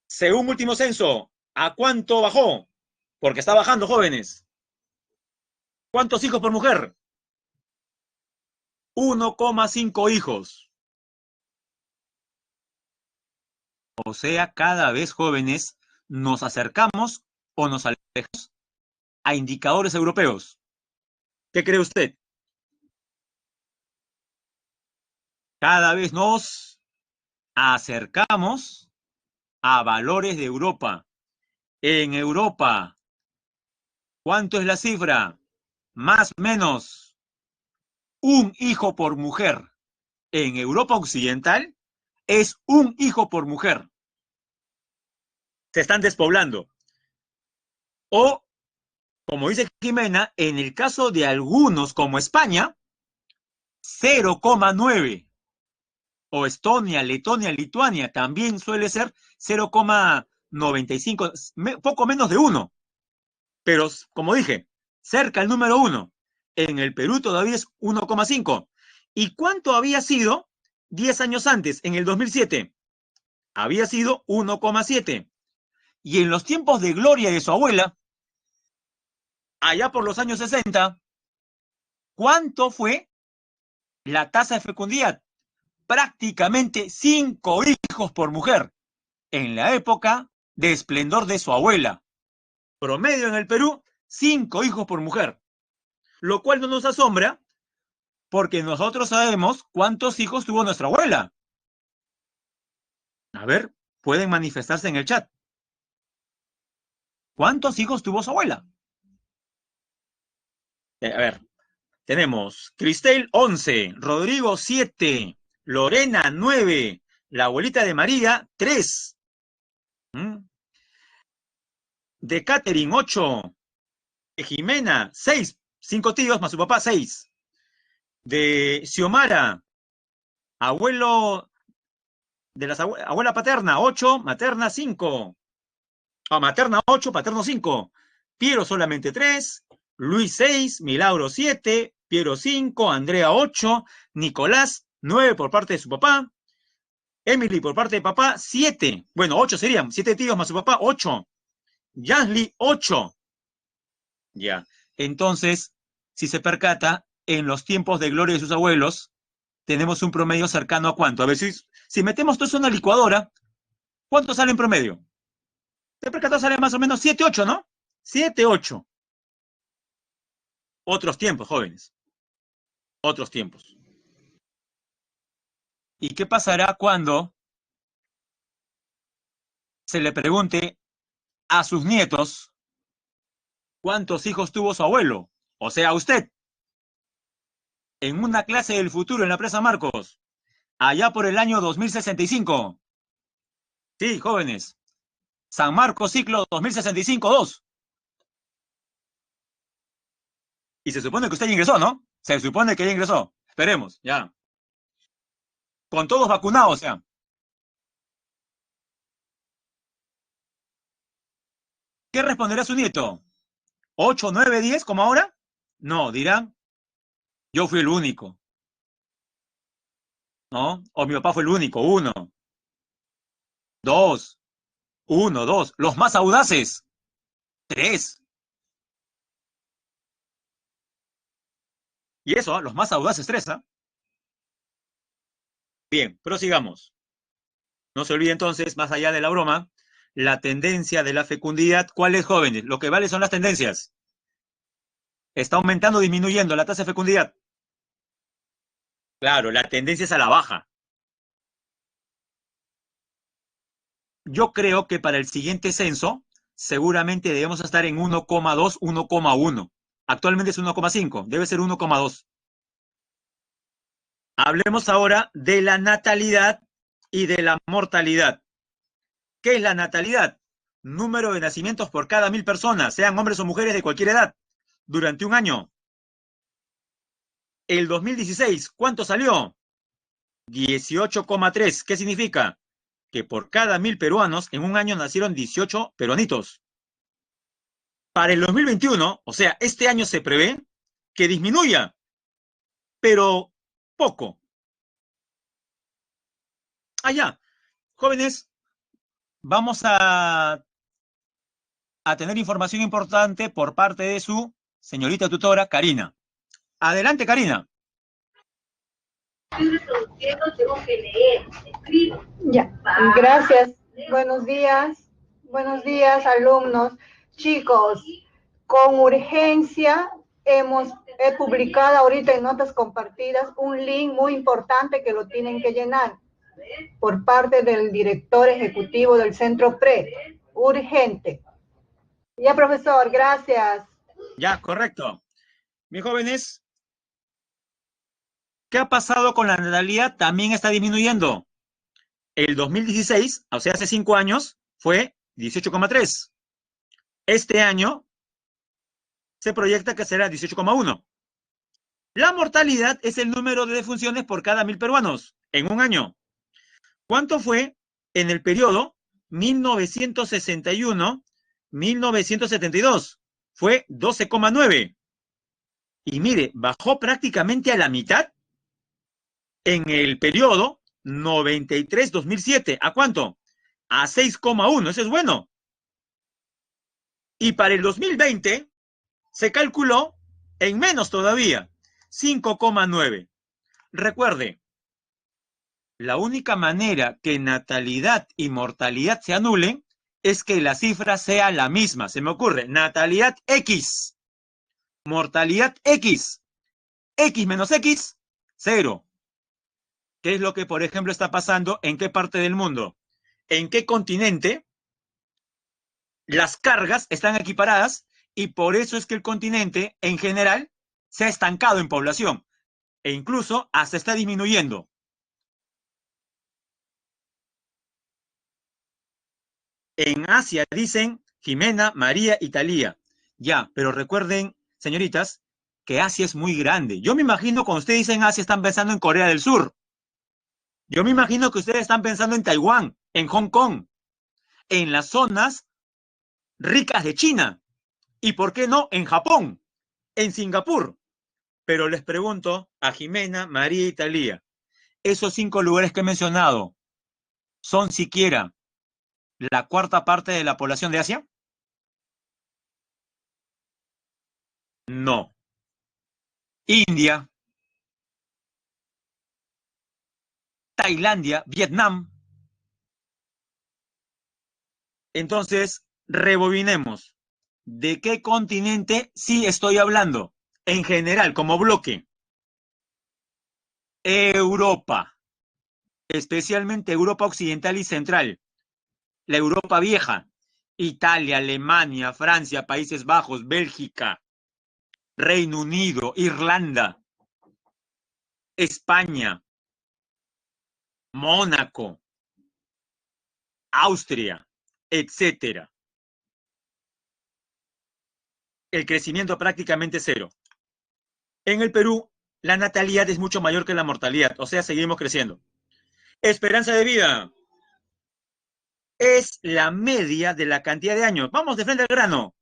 S1: Según último censo, ¿a cuánto bajó? Porque está bajando, jóvenes. ¿Cuántos hijos por mujer? 1,5 hijos. O sea, cada vez, jóvenes, nos acercamos o nos alejamos a indicadores europeos. ¿Qué cree usted? Cada vez nos acercamos a valores de Europa. En Europa, ¿cuánto es la cifra? Más o menos un hijo por mujer. En Europa Occidental es un hijo por mujer. Se están despoblando. O, como dice Jimena, en el caso de algunos como España, 0,9. O Estonia, Letonia, Lituania, también suele ser 0,95, poco menos de 1. Pero, como dije, cerca el número 1. En el Perú todavía es 1,5. ¿Y cuánto había sido 10 años antes, en el 2007? Había sido 1,7. Y en los tiempos de gloria de su abuela, allá por los años 60, ¿cuánto fue la tasa de fecundidad? Prácticamente 5 hijos por mujer, en la época de esplendor de su abuela. Promedio en el Perú, 5 hijos por mujer. Lo cual no nos asombra, porque nosotros sabemos cuántos hijos tuvo nuestra abuela. A ver, pueden manifestarse en el chat. ¿Cuántos hijos tuvo su abuela? A ver, tenemos Cristel 11, Rodrigo 7, Lorena 9, la abuelita de María 3, de Catherine 8, de Jimena 6, 5 tíos más su papá 6, de Xiomara, abuelo de la abuela paterna 8, materna 5, materna 8, paterno 5, Piero solamente 3, Luis 6, Milagro 7, Piero 5, Andrea 8, Nicolás 9 por parte de su papá, Emily por parte de papá 7, bueno, 8 serían, 7 tíos más su papá 8, Yansly 8. Ya, entonces, si se percata, en los tiempos de gloria de sus abuelos, tenemos un promedio cercano a cuánto. A ver, si metemos todo eso en una licuadora, ¿cuánto sale en promedio? Se percató, sale más o menos 7, 8, ¿no? 7, 8. Otros tiempos, jóvenes. Otros tiempos. ¿Y qué pasará cuando se le pregunte a sus nietos cuántos hijos tuvo su abuelo? O sea, usted, en una clase del futuro en la Presa Marcos, allá por el año 2065. Sí, jóvenes. San Marcos, ciclo 2065-2. Y se supone que usted ya ingresó, ¿no? Se supone que ya ingresó. Esperemos, ya. Con todos vacunados, ya. ¿Qué responderá su nieto? ¿8, 9, 10 como ahora? No, dirán, yo fui el único, ¿no? O mi papá fue el único, 1, 2, 1, 2. Los más audaces, 3. Y eso, los más audaces, 3, ¿ah? Bien, prosigamos. No se olvide entonces, más allá de la broma, la tendencia de la fecundidad. ¿Cuál es, jóvenes? Lo que vale son las tendencias. ¿Está aumentando o disminuyendo la tasa de fecundidad? Claro, la tendencia es a la baja. Yo creo que para el siguiente censo, seguramente debemos estar en 1,2, 1,1. Actualmente es 1,5, debe ser 1,2. Hablemos ahora de la natalidad y de la mortalidad. ¿Qué es la natalidad? Número de nacimientos por cada 1.000 personas, sean hombres o mujeres de cualquier edad, durante un año. El 2016, ¿cuánto salió? 18,3. ¿Qué significa? Que por cada 1.000 peruanos, en un año nacieron 18 peruanitos. Para el 2021, o sea, este año se prevé que disminuya, pero poco. Ya, jóvenes, vamos a tener información importante por parte de su señorita tutora, Karina. Adelante, Karina.
S2: Estoy reproduciendo, tengo que leer, escribo. Ya, gracias. Buenos días, alumnos. Chicos, con urgencia he publicado ahorita en notas compartidas un link muy importante que lo tienen que llenar por parte del director ejecutivo del Centro PRE. Urgente. Ya, profesor, gracias.
S1: Ya, correcto. Mis jóvenes, ¿qué ha pasado con la natalidad? También está disminuyendo. El 2016, o sea, hace 5 años, fue 18,3. Este año se proyecta que será 18,1. La mortalidad es el número de defunciones por cada 1.000 peruanos en un año. ¿Cuánto fue en el periodo 1961-1972? Fue 12,9. Y mire, bajó prácticamente a la mitad en el periodo 93-2007. ¿A cuánto? A 6,1. Eso es bueno. Y para el 2020 se calculó en menos todavía, 5,9. Recuerde, la única manera que natalidad y mortalidad se anulen es que la cifra sea la misma. Se me ocurre, natalidad X, mortalidad X, X menos X, 0. ¿Qué es lo que, por ejemplo, está pasando en qué parte del mundo? ¿En qué continente? Las cargas están equiparadas y por eso es que el continente, en general, se ha estancado en población e incluso hasta está disminuyendo. En Asia dicen Jimena, María y Talía. Ya, pero recuerden, señoritas, que Asia es muy grande. Yo me imagino cuando ustedes dicen Asia están pensando en Corea del Sur. Yo me imagino que ustedes están pensando en Taiwán, en Hong Kong, en las zonas ricas de China. ¿Y por qué no en Japón, en Singapur? Pero les pregunto a Jimena, María y Talía, ¿esos 5 lugares que he mencionado son siquiera la cuarta parte de la población de Asia? No. India, Tailandia, Vietnam. Entonces, rebobinemos. ¿De qué continente sí estoy hablando? En general, como bloque. Europa, especialmente Europa Occidental y Central, la Europa Vieja, Italia, Alemania, Francia, Países Bajos, Bélgica, Reino Unido, Irlanda, España, Mónaco, Austria, etcétera. El crecimiento prácticamente cero. En el Perú, la natalidad es mucho mayor que la mortalidad, o sea, seguimos creciendo. Esperanza de vida es la media de la cantidad de años. Vamos de frente al grano.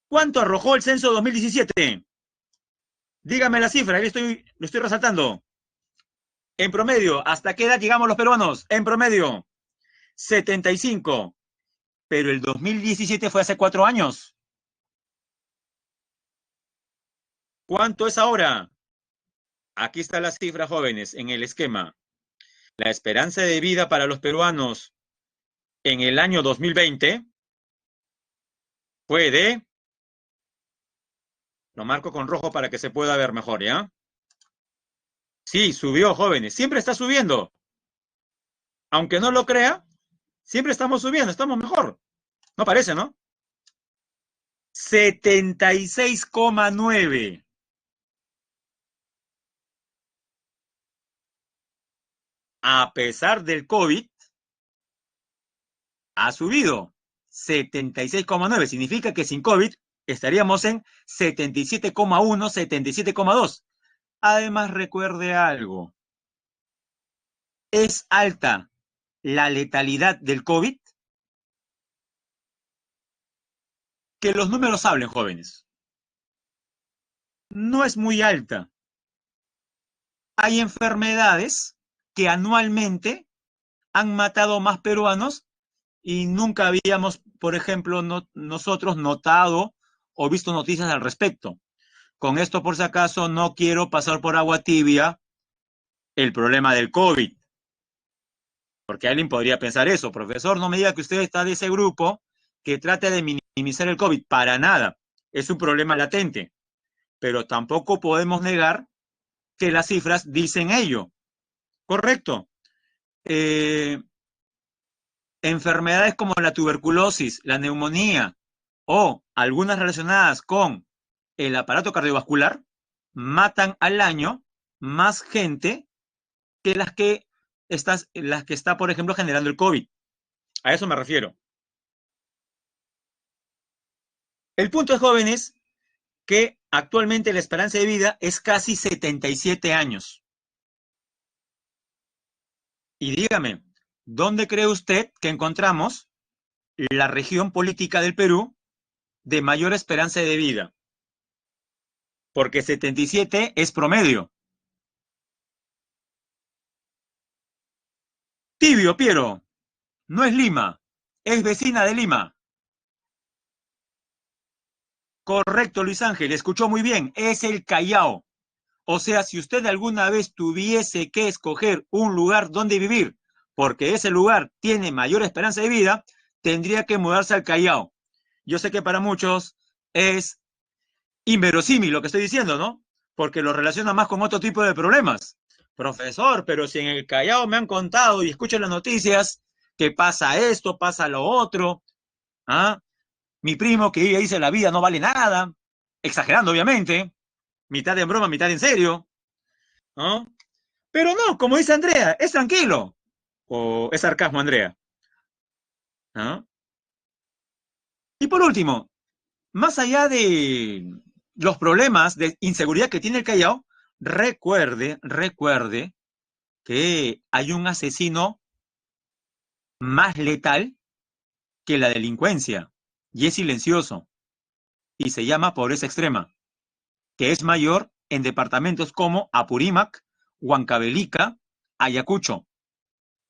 S1: ¿Cuánto arrojó el censo 2017? Dígame la cifra, lo estoy resaltando. En promedio, ¿hasta qué edad llegamos los peruanos? En promedio, 75. Pero el 2017 fue hace 4 años. ¿Cuánto es ahora? Aquí está la cifra, jóvenes, en el esquema. La esperanza de vida para los peruanos en el año 2020 fue de, lo marco con rojo para que se pueda ver mejor, ¿ya? Sí, subió, jóvenes. Siempre está subiendo. Aunque no lo crea, siempre estamos subiendo, estamos mejor. No parece, ¿no? 76,9. A pesar del COVID, ha subido. 76,9. Significa que sin COVID estaríamos en 77,1, 77,2. Además, recuerde algo. ¿Es alta la letalidad del COVID? Que los números hablen, jóvenes. No es muy alta. Hay enfermedades que anualmente han matado más peruanos y nunca habíamos, por ejemplo, nosotros notado o visto noticias al respecto. Con esto, por si acaso, no quiero pasar por agua tibia el problema del COVID, porque alguien podría pensar eso. Profesor, no me diga que usted está de ese grupo que trate de minimizar el COVID. Para nada. Es un problema latente. Pero tampoco podemos negar que las cifras dicen ello. Correcto. Enfermedades como la tuberculosis, la neumonía o algunas relacionadas con el aparato cardiovascular matan al año más gente que las que está, por ejemplo, generando el COVID. A eso me refiero. El punto es, jóvenes, que actualmente la esperanza de vida es casi 77 años. Y dígame, ¿dónde cree usted que encontramos la región política del Perú de mayor esperanza de vida? Porque 77 es promedio. Tibio, Piero, no es Lima, es vecina de Lima. Correcto, Luis Ángel, escuchó muy bien, es el Callao. O sea, si usted alguna vez tuviese que escoger un lugar donde vivir, porque ese lugar tiene mayor esperanza de vida, tendría que mudarse al Callao. Yo sé que para muchos es inverosímil lo que estoy diciendo, ¿no? Porque lo relaciona más con otro tipo de problemas. Profesor, pero si en el Callao me han contado y escucho las noticias que pasa esto, pasa lo otro, ¿ah? Mi primo que dice la vida no vale nada, exagerando obviamente, mitad en broma, mitad en serio, ¿no? Pero no, como dice Andrea, es tranquilo. O es sarcasmo, Andrea, ¿no? Y por último, más allá de los problemas de inseguridad que tiene el Callao, recuerde que hay un asesino más letal que la delincuencia y es silencioso y se llama pobreza extrema, que es mayor en departamentos como Apurímac, Huancavelica, Ayacucho,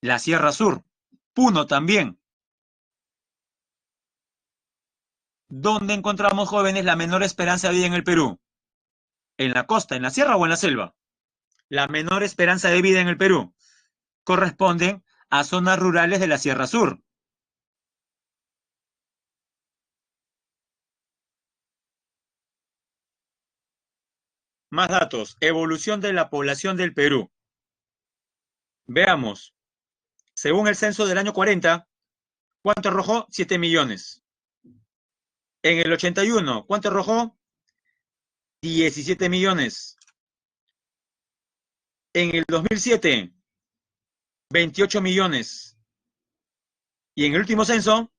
S1: la Sierra Sur, Puno también. ¿Dónde encontramos, jóvenes, la menor esperanza de vida en el Perú? ¿En la costa, en la sierra o en la selva? La menor esperanza de vida en el Perú corresponden a zonas rurales de la Sierra Sur. Más datos. Evolución de la población del Perú. Veamos. Según el censo del año 40, ¿cuánto arrojó? 7 millones. En el 81, ¿cuánto arrojó? 17 millones. En el 2007, 28 millones. Y en el último censo,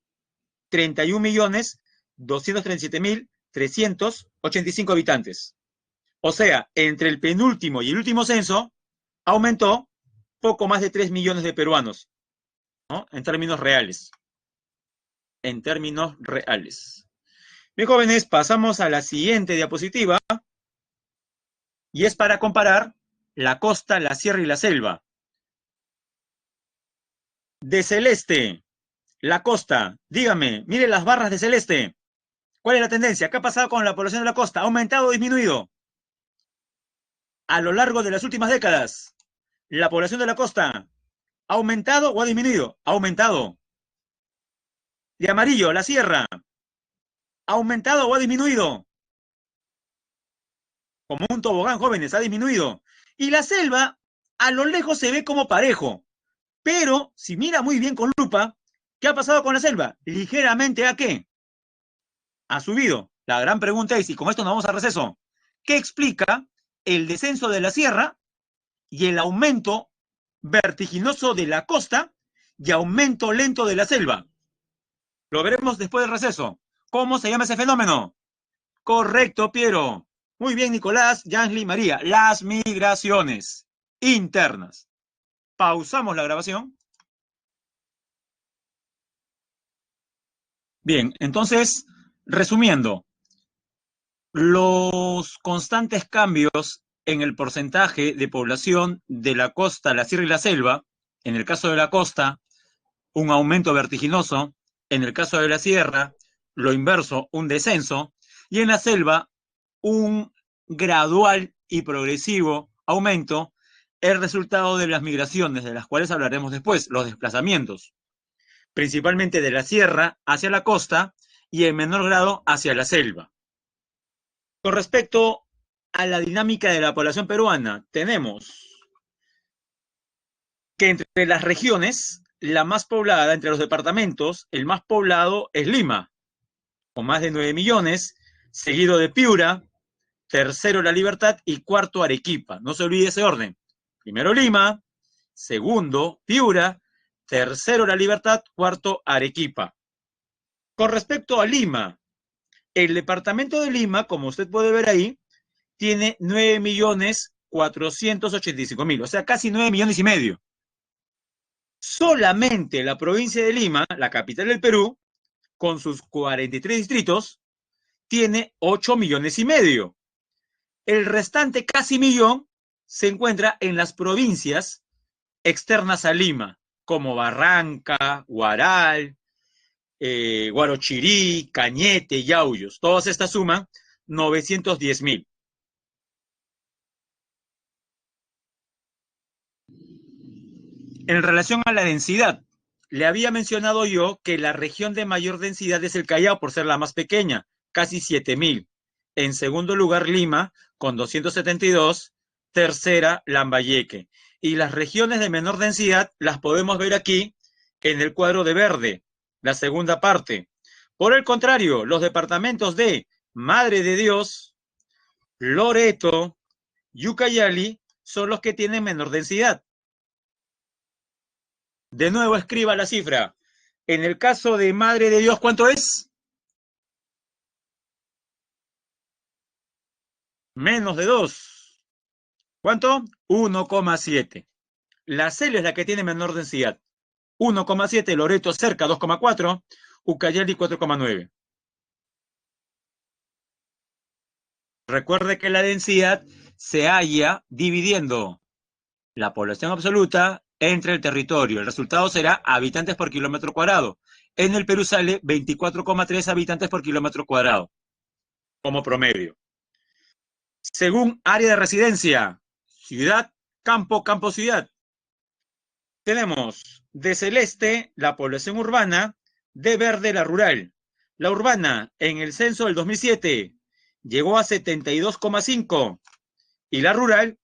S1: 31 millones 237 mil 385 habitantes. O sea, entre el penúltimo y el último censo, aumentó poco más de 3 millones de peruanos, ¿no? En términos reales. En términos reales. Bien, jóvenes, pasamos a la siguiente diapositiva y es para comparar la costa, la sierra y la selva. De celeste, la costa, dígame, mire las barras de celeste. ¿Cuál es la tendencia? ¿Qué ha pasado con la población de la costa? ¿Ha aumentado o disminuido? A lo largo de las últimas décadas, la población de la costa ha aumentado o ha disminuido. Ha aumentado. De amarillo, la sierra, ¿ha aumentado o ha disminuido? Como un tobogán, jóvenes, ha disminuido. Y la selva, a lo lejos se ve como parejo. Pero, si mira muy bien con lupa, ¿qué ha pasado con la selva? Ligeramente, ¿a qué? Ha subido. La gran pregunta es, y con esto nos vamos a receso, ¿qué explica el descenso de la sierra y el aumento vertiginoso de la costa y aumento lento de la selva? Lo veremos después del receso. ¿Cómo se llama ese fenómeno? Correcto, Piero. Muy bien, Nicolás, Yansly, María. Las migraciones internas. Pausamos la grabación. Bien, entonces Resumiendo, los constantes cambios en el porcentaje de población de la costa, la sierra y la selva, en el caso de la costa, un aumento vertiginoso, en el caso de la sierra, lo inverso, un descenso, y en la selva, un gradual y progresivo aumento, el resultado de las migraciones, de las cuales hablaremos después, los desplazamientos, principalmente de la sierra hacia la costa y en menor grado hacia la selva. Con respecto a la dinámica de la población peruana, tenemos que entre las regiones, la más poblada, entre los departamentos, el más poblado es Lima, con más de 9 millones, seguido de Piura, tercero La Libertad y cuarto Arequipa. No se olvide ese orden. Primero Lima, segundo Piura, tercero La Libertad, cuarto Arequipa. Con respecto a Lima, el departamento de Lima, como usted puede ver ahí, tiene 9.485.000, o sea, casi 9 millones y medio. Solamente la provincia de Lima, la capital del Perú, con sus 43 distritos, tiene 8 millones y medio. El restante casi millón se encuentra en las provincias externas a Lima, como Barranca, Huaral, Huarochirí, Cañete, Yauyos. Todas estas suman 910.000. En relación a la densidad, le había mencionado yo que la región de mayor densidad es el Callao, por ser la más pequeña, casi 7.000. En segundo lugar, Lima, con 272. Tercera, Lambayeque. Y las regiones de menor densidad las podemos ver aquí en el cuadro de verde, la segunda parte. Por el contrario, los departamentos de Madre de Dios, Loreto, Ucayali son los que tienen menor densidad. De nuevo, escriba la cifra. En el caso de Madre de Dios, ¿cuánto es? Menos de 2. ¿Cuánto? 1,7. La Cel es la que tiene menor densidad. 1,7, Loreto cerca, 2,4, Ucayali 4,9. Recuerde que la densidad se halla dividiendo la población absoluta entre el territorio. El resultado será habitantes por kilómetro cuadrado. En el Perú sale 24,3 habitantes por kilómetro cuadrado, como promedio. Según área de residencia, ciudad, campo, campo, ciudad. Tenemos de celeste la población urbana, de verde la rural. La urbana en el censo del 2007 llegó a 72,5 y la rural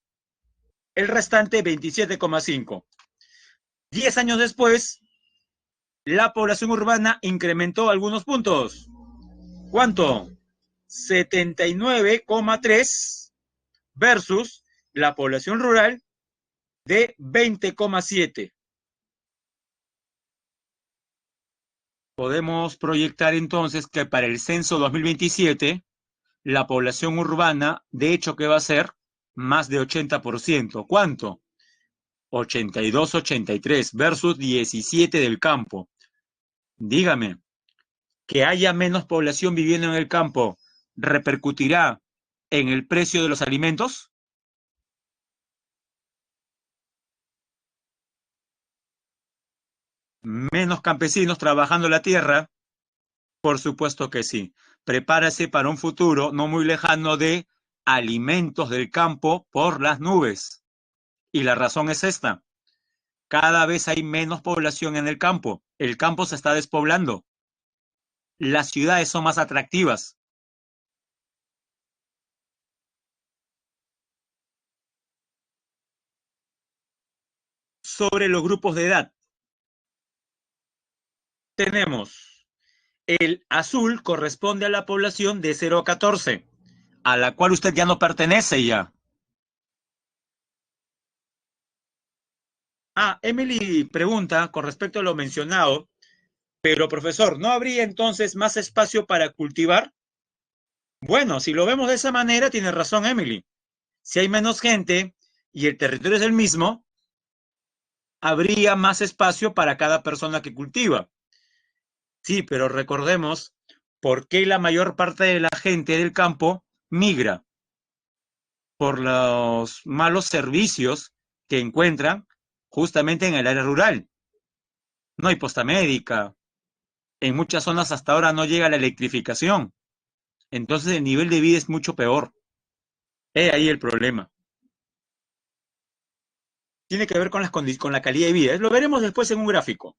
S1: el restante 27,5. 10 años después, la población urbana incrementó algunos puntos. ¿Cuánto? 79,3 versus la población rural de 20,7. Podemos proyectar entonces que para el censo 2027, la población urbana, de hecho, ¿qué va a ser? Más de 80%. ¿Cuánto? 82, 83 versus 17 del campo. Dígame, que haya menos población viviendo en el campo, ¿repercutirá en el precio de los alimentos? Menos campesinos trabajando la tierra, por supuesto que sí. Prepárese para un futuro no muy lejano de alimentos del campo por las nubes. Y la razón es esta. Cada vez hay menos población en el campo. El campo se está despoblando. Las ciudades son más atractivas. Sobre los grupos de edad, tenemos el azul corresponde a la población de 0 a 14, a la cual usted ya no pertenece ya. Emily pregunta con respecto a lo mencionado, pero profesor, ¿no habría entonces más espacio para cultivar? Bueno, si lo vemos de esa manera, tiene razón Emily. Si hay menos gente y el territorio es el mismo, habría más espacio para cada persona que cultiva. Sí, pero recordemos ¿Por qué la mayor parte de la gente del campo migra? Por los malos servicios que encuentran justamente en el área rural. No hay posta médica. En muchas zonas hasta ahora no llega la electrificación. Entonces el nivel de vida es mucho peor. Es ahí el problema. Tiene que ver con, con la calidad de vida. Lo veremos después en un gráfico.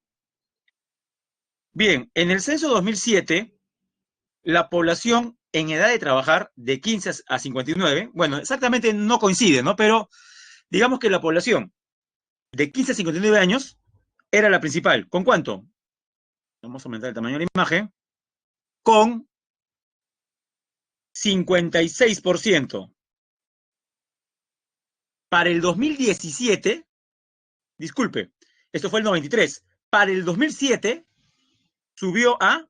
S1: Bien, en el censo 2007, la población en edad de trabajar de 15 a 59, bueno, exactamente no coincide, ¿no? Pero digamos que la población de 15 a 59 años era la principal. ¿Con cuánto? Vamos a aumentar el tamaño de la imagen. Con 56%. Para el 2017, disculpe, esto fue el 93, para el 2007 subió a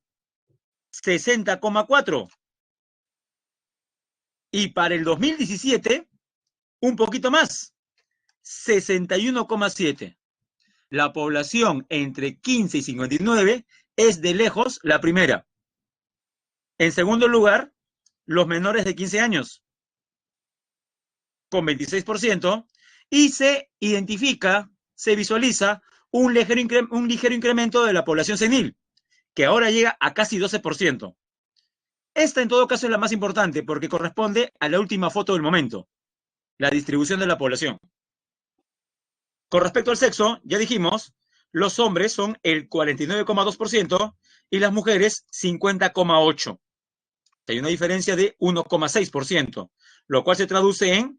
S1: 60,4. Y para el 2017, un poquito más, 61,7. La población entre 15 y 59 es de lejos la primera. En segundo lugar, los menores de 15 años, con 26%, y se identifica, se visualiza un ligero incremento de la población senil, que ahora llega a casi 12%. Esta, en todo caso, es la más importante porque corresponde a la última foto del momento, la distribución de la población. Con respecto al sexo, ya dijimos, los hombres son el 49,2% y las mujeres 50,8%. Hay una diferencia de 1,6%, lo cual se traduce en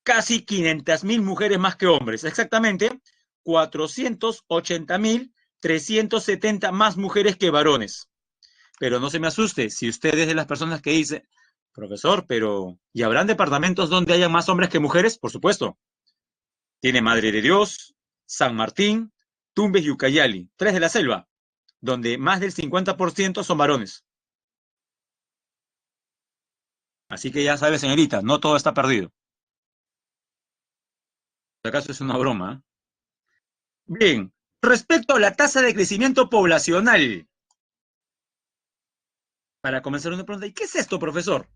S1: casi 500.000 mujeres más que hombres. Exactamente 480.370 más mujeres que varones. Pero no se me asuste, si usted es de las personas que dice, profesor, pero ¿y habrán departamentos donde haya más hombres que mujeres? Por supuesto. Tiene Madre de Dios, San Martín, Tumbes y Ucayali, 3 de la selva, donde más del 50% son varones. Así que ya sabe, señorita, no todo está perdido. Por acaso es una broma. Bien, respecto a la tasa de crecimiento poblacional. Para comenzar una pregunta, ¿y qué es esto, profesor?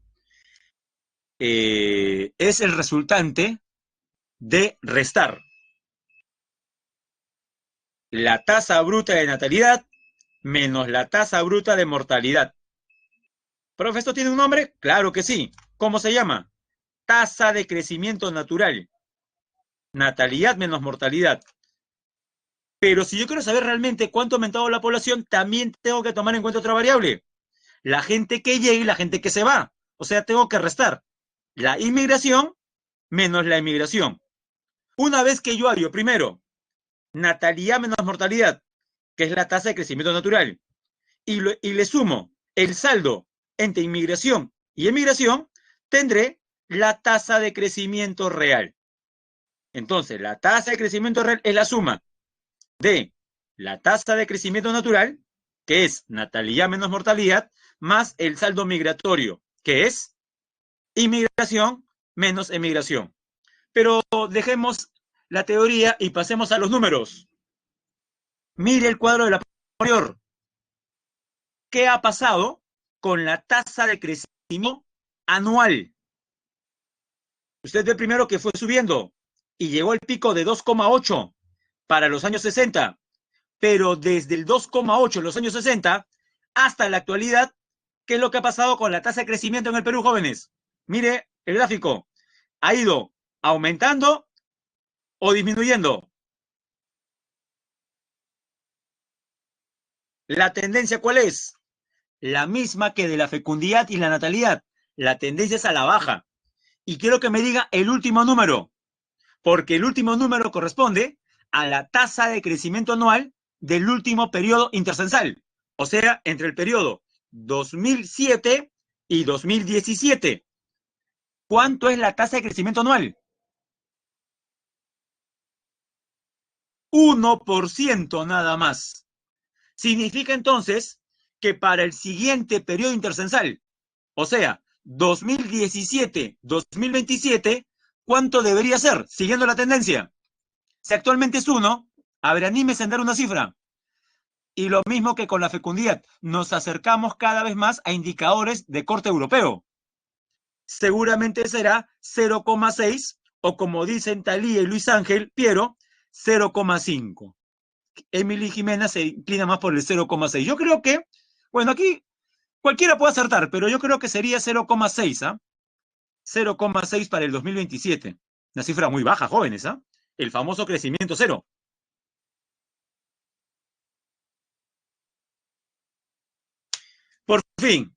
S1: Es el resultante de restar la tasa bruta de natalidad menos la tasa bruta de mortalidad. ¿Profe, esto tiene un nombre? Claro que sí. ¿Cómo se llama? Tasa de crecimiento natural. Natalidad menos mortalidad. Pero si yo quiero saber realmente cuánto ha aumentado la población, también tengo que tomar en cuenta otra variable. La gente que llega y la gente que se va. O sea, tengo que restar la inmigración menos la emigración. Una vez que yo hallo, primero, natalidad menos mortalidad, que es la tasa de crecimiento natural, y le sumo el saldo entre inmigración y emigración, tendré la tasa de crecimiento real. Entonces, la tasa de crecimiento real es la suma de la tasa de crecimiento natural, que es natalidad menos mortalidad, más el saldo migratorio, que es inmigración menos emigración. Pero dejemos la teoría y pasemos a los números. Mire el cuadro de la posterior. ¿Qué ha pasado con la tasa de crecimiento anual? Usted ve primero que fue subiendo y llegó al pico de 2,8 para los años 60, pero desde el 2,8 en los años 60 hasta la actualidad, ¿qué es lo que ha pasado con la tasa de crecimiento en el Perú, jóvenes? Mire el gráfico, ha ido aumentando o disminuyendo. ¿La tendencia cuál es? La misma que de la fecundidad y la natalidad. La tendencia es a la baja. Y quiero que me diga el último número, porque el último número corresponde a la tasa de crecimiento anual del último periodo intercensal, o sea, entre el periodo 2007 y 2017. ¿Cuánto es la tasa de crecimiento anual? 1% nada más. Significa entonces que para el siguiente periodo intercensal, o sea, 2017-2027, ¿cuánto debería ser? Siguiendo la tendencia. Si actualmente es 1, a ver, anímese en dar una cifra. Y lo mismo que con la fecundidad, nos acercamos cada vez más a indicadores de corte europeo. Seguramente será 0,6 o como dicen Talía y Luis Ángel Piero, 0,5. Emily Jimena se inclina más por el 0,6. Yo creo que, bueno, aquí cualquiera puede acertar, pero yo creo que sería 0,6, ¿ah? 0,6 para el 2027. Una cifra muy baja, jóvenes, ¿ah? El famoso crecimiento cero. Por fin,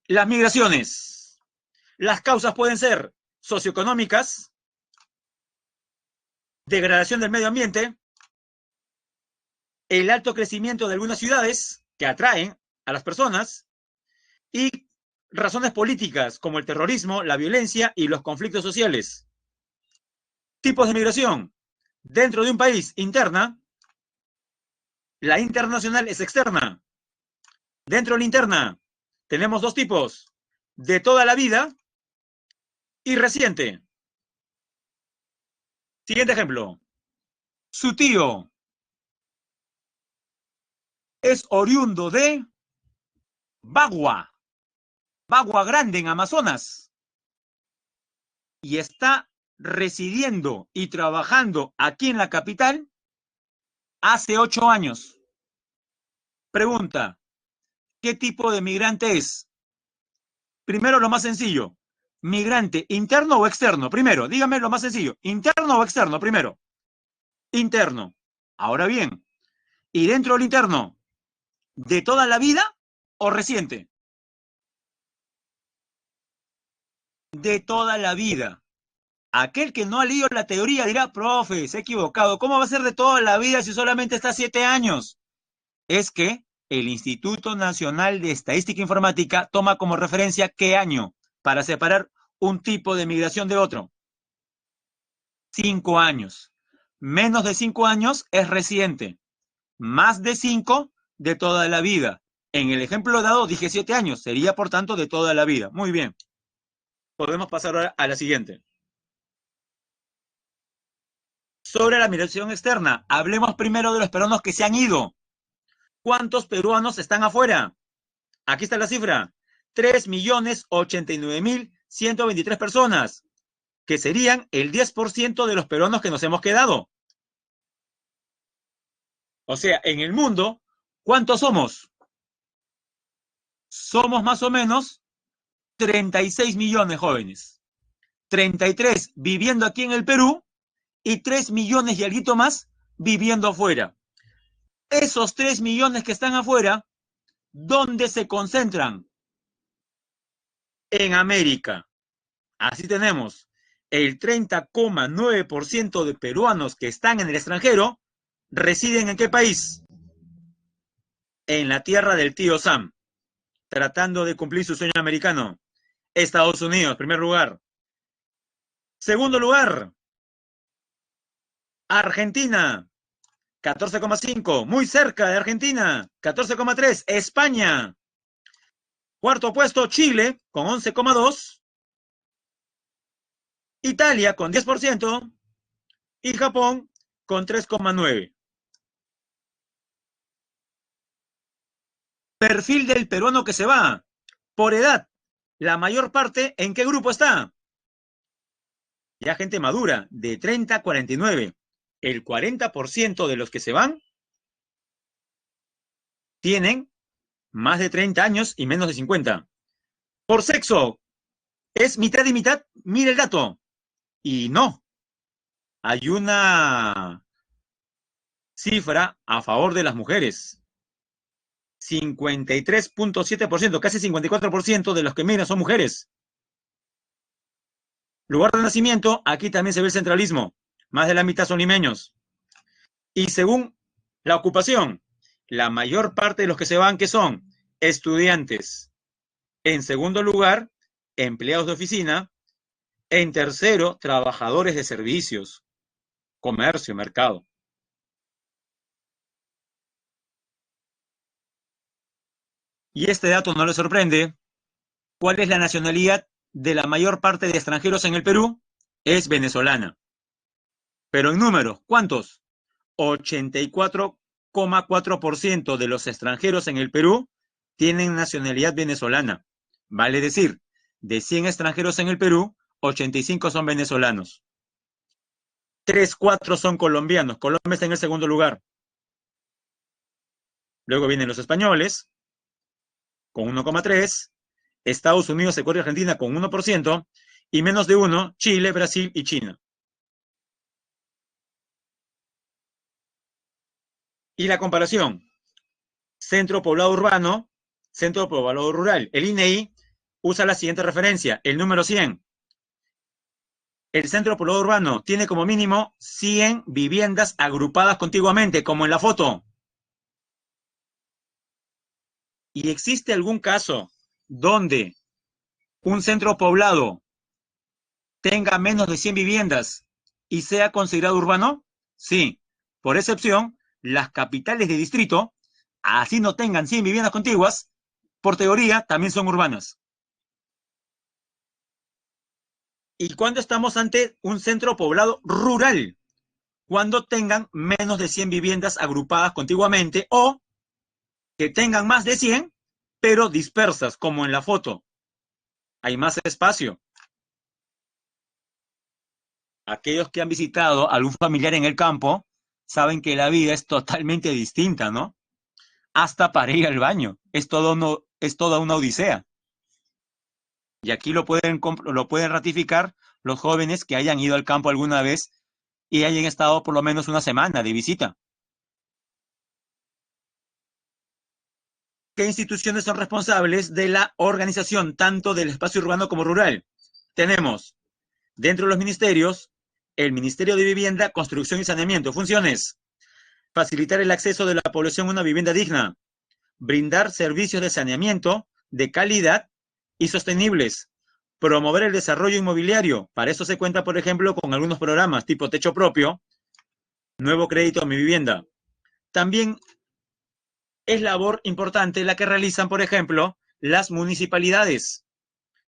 S1: las migraciones. Las causas pueden ser socioeconómicas, degradación del medio ambiente, el alto crecimiento de algunas ciudades que atraen a las personas y razones políticas como el terrorismo, la violencia y los conflictos sociales. Tipos de migración. Dentro de un país, interna. La internacional es externa. Dentro de la interna tenemos dos tipos, de toda la vida y reciente. Siguiente ejemplo. Su tío es oriundo de Bagua, Bagua Grande en Amazonas, y está residiendo y trabajando aquí en la capital hace 8 años. Pregunta, ¿qué tipo de migrante es? Primero, lo más sencillo. ¿Migrante interno o externo? Primero, dígame lo más sencillo. ¿Interno o externo? Primero. Interno. Ahora bien, ¿y dentro del interno? ¿De toda la vida o reciente? De toda la vida. Aquel que no ha leído la teoría dirá, profe, se ha equivocado. ¿Cómo va a ser de toda la vida si solamente está 7 años? Es que el Instituto Nacional de Estadística e Informática toma como referencia qué año para separar un tipo de migración de otro. 5 años. Menos de 5 años es reciente. Más de 5 de toda la vida. En el ejemplo dado dije 7 años. Sería, por tanto, de toda la vida. Muy bien. Podemos pasar ahora a la siguiente. Sobre la migración externa. Hablemos primero de los peruanos que se han ido. ¿Cuántos peruanos están afuera? Aquí está la cifra. 3.089.123 personas, que serían el 10% de los peruanos que nos hemos quedado. O sea, en el mundo, ¿cuántos somos? Somos más o menos 36 millones jóvenes. 33 viviendo aquí en el Perú y 3 millones y algo más viviendo afuera. Esos 3 millones que están afuera, ¿dónde se concentran? En América. Así tenemos el 30,9% de peruanos que están en el extranjero residen ¿en qué país? En la tierra del tío Sam, tratando de cumplir su sueño americano. Estados Unidos, primer lugar. Segundo lugar, Argentina, 14,5, muy cerca de Argentina, 14,3, España. Cuarto puesto, Chile, con 11,2, Italia, con 10%, y Japón, con 3,9. Perfil del peruano que se va. Por edad, la mayor parte, ¿en qué grupo está? Ya gente madura, de 30 a 49. El 40% de los que se van tienen más de 30 años y menos de 50. Por sexo, ¿es mitad y mitad? Mire el dato. Y no, hay una cifra a favor de las mujeres. 53,7%, casi 54% de los que migran son mujeres. Lugar de nacimiento, aquí también se ve el centralismo. Más de la mitad son limeños. Y según la ocupación, la mayor parte de los que se van, ¿qué son? Estudiantes. En segundo lugar, empleados de oficina. En tercero, trabajadores de servicios, comercio, mercado. Y este dato no le sorprende. ¿Cuál es la nacionalidad de la mayor parte de extranjeros en el Perú? Es venezolana. Pero en números, ¿cuántos? 83,4% de los extranjeros en el Perú tienen nacionalidad venezolana. Vale decir, de 100 extranjeros en el Perú, 85 son venezolanos. 3,4 son colombianos. Colombia está en el segundo lugar. Luego vienen los españoles, con 1,3. Estados Unidos, Ecuador y Argentina con 1%. Y menos de 1, Chile, Brasil y China. Y la comparación. Centro poblado urbano, centro poblado rural. El INEI usa la siguiente referencia, el número 100. El centro poblado urbano tiene como mínimo 100 viviendas agrupadas contiguamente, como en la foto. ¿Y existe algún caso donde un centro poblado tenga menos de 100 viviendas y sea considerado urbano? Sí. Por excepción, las capitales de distrito, así no tengan 100 viviendas contiguas, por teoría también son urbanas. ¿Y cuándo estamos ante un centro poblado rural? Cuando tengan menos de 100 viviendas agrupadas contiguamente o que tengan más de 100, pero dispersas, como en la foto. Hay más espacio. Aquellos que han visitado a algún familiar en el campo saben que la vida es totalmente distinta, ¿no? Hasta para ir al baño. Es toda una odisea. Y aquí lo pueden ratificar los jóvenes que hayan ido al campo alguna vez y hayan estado por lo menos una semana de visita. ¿Qué instituciones son responsables de la organización tanto del espacio urbano como rural? Tenemos dentro de los ministerios el Ministerio de Vivienda, Construcción y Saneamiento. Funciones: facilitar el acceso de la población a una vivienda digna, brindar servicios de saneamiento de calidad y sostenibles, promover el desarrollo inmobiliario. Para eso se cuenta, por ejemplo, con algunos programas tipo Techo Propio, Nuevo Crédito a mi Vivienda. También es labor importante la que realizan, por ejemplo, las municipalidades.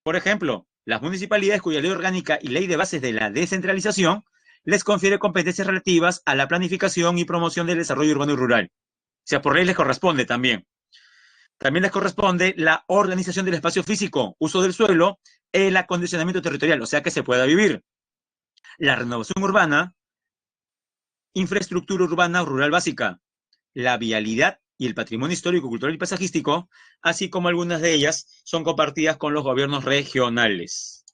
S1: Por ejemplo, las municipalidades cuya ley orgánica y ley de bases de la descentralización les confiere competencias relativas a la planificación y promoción del desarrollo urbano y rural. O sea, por ley les corresponde también. También les corresponde la organización del espacio físico, uso del suelo, el acondicionamiento territorial, o sea, que se pueda vivir. La renovación urbana, infraestructura urbana rural básica, la vialidad y el patrimonio histórico, cultural y paisajístico, así como algunas de ellas son compartidas con los gobiernos regionales.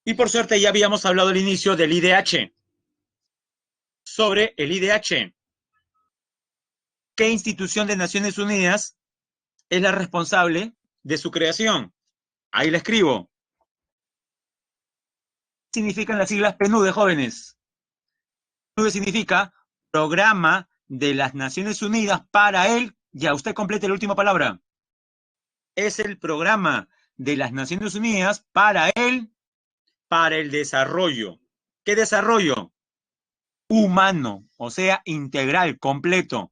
S1: Y por suerte ya habíamos hablado al inicio del IDH. Sobre el IDH, ¿qué institución de Naciones Unidas es la responsable de su creación? Ahí la escribo. ¿Qué significan las siglas PNUD, jóvenes? PNUD significa Programa de las Naciones Unidas para el, ya usted complete la última palabra. Es el programa de las Naciones Unidas para el desarrollo. ¿Qué desarrollo? Humano, o sea, integral, completo.